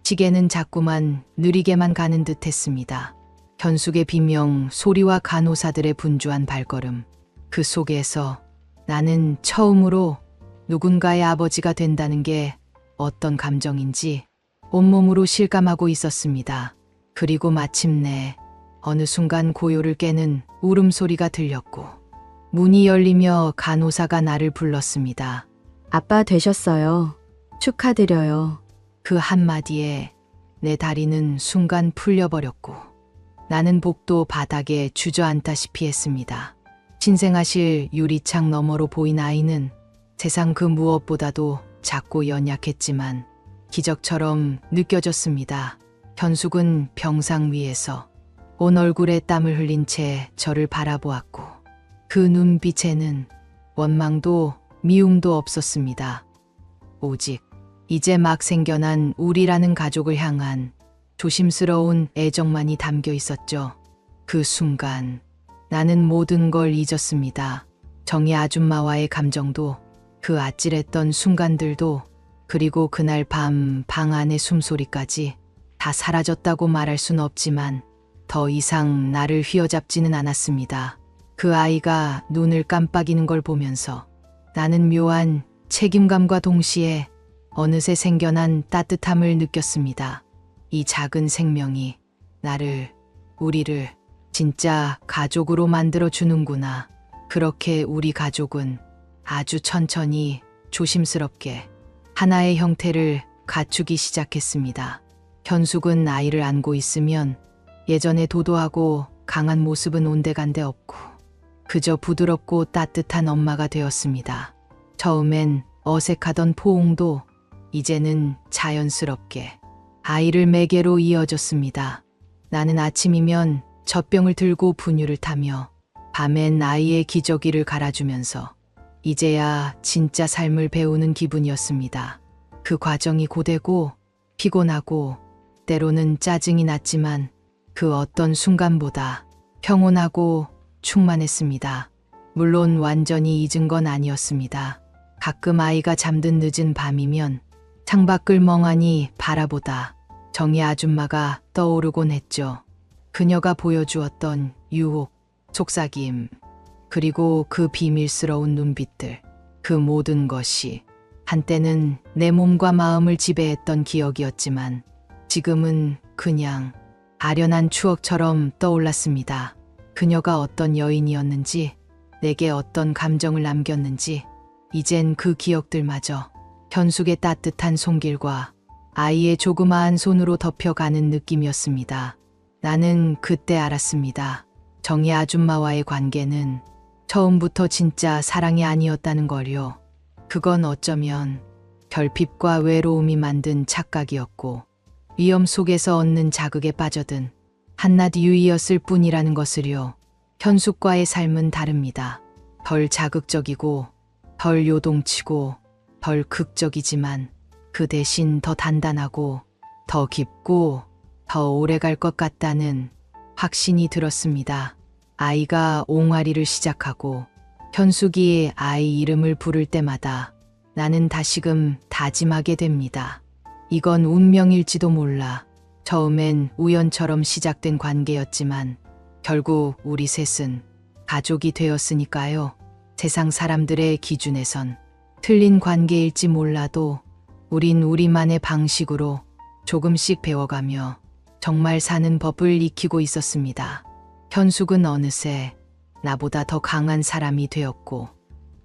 시계는 자꾸만 느리게만 가는 듯 했습니다. 현숙의 비명 소리와 간호사들의 분주한 발걸음, 그 속에서 나는 처음으로 누군가의 아버지가 된다는 게 어떤 감정인지 온몸으로 실감하고 있었습니다. 그리고 마침내 어느 순간 고요를 깨는 울음소리가 들렸고 문이 열리며 간호사가 나를 불렀습니다. 아빠 되셨어요. 축하드려요. 그 한마디에 내 다리는 순간 풀려버렸고 나는 복도 바닥에 주저앉다시피 했습니다. 신생아실 유리창 너머로 보인 아이는 세상 그 무엇보다도 작고 연약했지만 기적처럼 느껴졌습니다. 현숙은 병상 위에서 온 얼굴에 땀을 흘린 채 저를 바라보았고 그 눈빛에는 원망도 미움도 없었습니다. 오직 이제 막 생겨난 우리라는 가족을 향한 조심스러운 애정만이 담겨 있었죠. 그 순간 나는 모든 걸 잊었습니다. 정희 아줌마와의 감정도, 그 아찔했던 순간들도, 그리고 그날 밤 방 안의 숨소리까지 다 사라졌다고 말할 순 없지만 더 이상 나를 휘어잡지는 않았습니다. 그 아이가 눈을 깜빡이는 걸 보면서 나는 묘한 책임감과 동시에 어느새 생겨난 따뜻함을 느꼈습니다. 이 작은 생명이 나를, 우리를 진짜 가족으로 만들어 주는구나. 그렇게 우리 가족은 아주 천천히 조심스럽게 하나의 형태를 갖추기 시작했습니다. 현숙은 아이를 안고 있으면 예전에 도도하고 강한 모습은 온데간데 없고 그저 부드럽고 따뜻한 엄마가 되었습니다. 처음엔 어색하던 포옹도 이제는 자연스럽게 아이를 매개로 이어졌습니다. 나는 아침이면 젖병을 들고 분유를 타며 밤엔 아이의 기저귀를 갈아주면서 이제야 진짜 삶을 배우는 기분이었습니다. 그 과정이 고되고 피곤하고 때로는 짜증이 났지만 그 어떤 순간보다 평온하고 충만했습니다. 물론 완전히 잊은 건 아니었습니다. 가끔 아이가 잠든 늦은 밤이면 창밖을 멍하니 바라보다 정희 아줌마가 떠오르곤 했죠. 그녀가 보여주었던 유혹, 속삭임, 그리고 그 비밀스러운 눈빛들, 그 모든 것이 한때는 내 몸과 마음을 지배했던 기억이었지만 지금은 그냥 아련한 추억처럼 떠올랐습니다. 그녀가 어떤 여인이었는지, 내게 어떤 감정을 남겼는지 이젠 그 기억들마저 현숙의 따뜻한 손길과 아이의 조그마한 손으로 덮여가는 느낌이었습니다. 나는 그때 알았습니다. 정희 아줌마와의 관계는 처음부터 진짜 사랑이 아니었다는 걸요. 그건 어쩌면 결핍과 외로움이 만든 착각이었고 위험 속에서 얻는 자극에 빠져든 한낱 유의였을 뿐이라는 것을요. 현숙과의 삶은 다릅니다. 덜 자극적이고 덜 요동치고 덜 극적이지만 그 대신 더 단단하고 더 깊고 더 오래 갈 것 같다는 확신이 들었습니다. 아이가 옹알이를 시작하고 현숙이 아이 이름을 부를 때마다 나는 다시금 다짐하게 됩니다. 이건 운명일지도 몰라. 처음엔 우연처럼 시작된 관계였지만 결국 우리 셋은 가족이 되었으니까요. 세상 사람들의 기준에선 틀린 관계일지 몰라도 우린 우리만의 방식으로 조금씩 배워가며 정말 사는 법을 익히고 있었습니다. 현숙은 어느새 나보다 더 강한 사람이 되었고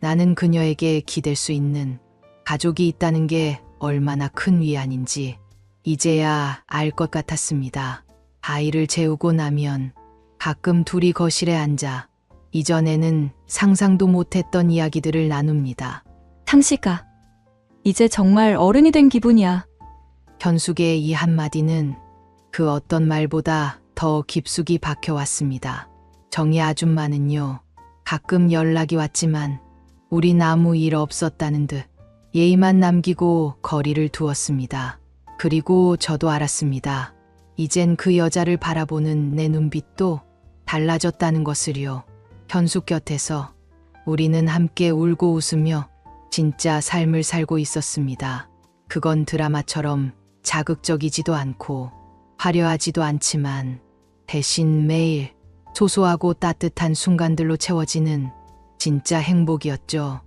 나는 그녀에게 기댈 수 있는 가족이 있다는 게 얼마나 큰 위안인지 이제야 알 것 같았습니다. 아이를 재우고 나면 가끔 둘이 거실에 앉아 이전에는 상상도 못했던 이야기들을 나눕니다. 상식아, 이제 정말 어른이 된 기분이야. 현숙의 이 한마디는 그 어떤 말보다 더 깊숙이 박혀왔습니다. 정희 아줌마는요, 가끔 연락이 왔지만 우린 아무 일 없었다는 듯 예의만 남기고 거리를 두었습니다. 그리고 저도 알았습니다. 이젠 그 여자를 바라보는 내 눈빛도 달라졌다는 것을요. 현숙 곁에서 우리는 함께 울고 웃으며 진짜 삶을 살고 있었습니다. 그건 드라마처럼 자극적이지도 않고 화려하지도 않지만 대신 매일 소소하고 따뜻한 순간들로 채워지는 진짜 행복이었죠.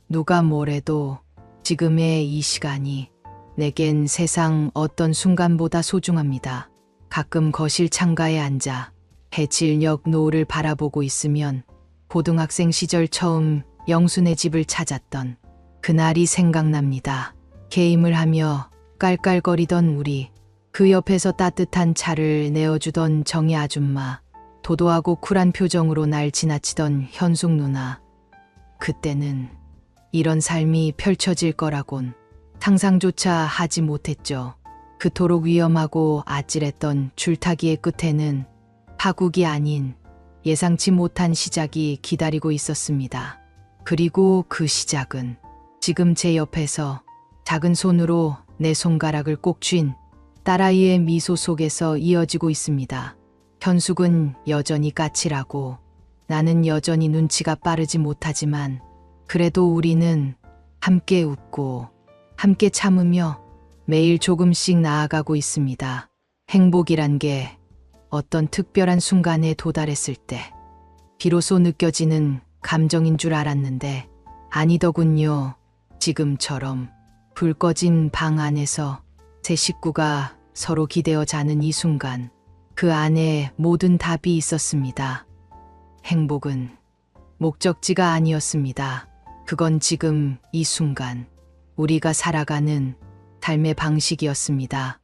누가 뭐래도 지금의 이 시간이 내겐 세상 어떤 순간보다 소중합니다. 가끔 거실 창가에 앉아 해질녘 노을을 바라보고 있으면 고등학생 시절 처음 영순의 집을 찾았던 그날이 생각납니다. 게임을 하며 깔깔거리던 우리, 그 옆에서 따뜻한 차를 내어주던 정희 아줌마, 도도하고 쿨한 표정으로 날 지나치던 현숙 누나. 그때는 이런 삶이 펼쳐질 거라곤 상상조차 하지 못했죠. 그토록 위험하고 아찔했던 줄타기의 끝에는 파국이 아닌 예상치 못한 시작이 기다리고 있었습니다. 그리고 그 시작은 지금 제 옆에서 작은 손으로 내 손가락을 꼭 쥔 딸아이의 미소 속에서 이어지고 있습니다. 현숙은 여전히 까칠하고 나는 여전히 눈치가 빠르지 못하지만 그래도 우리는 함께 웃고 함께 참으며 매일 조금씩 나아가고 있습니다. 행복이란 게 어떤 특별한 순간에 도달했을 때 비로소 느껴지는 감정인 줄 알았는데 아니더군요. 지금처럼 불 꺼진 방 안에서 세 식구가 서로 기대어 자는 이 순간, 그 안에 모든 답이 있었습니다. 행복은 목적지가 아니었습니다. 그건 지금 이 순간 우리가 살아가는 삶의 방식이었습니다.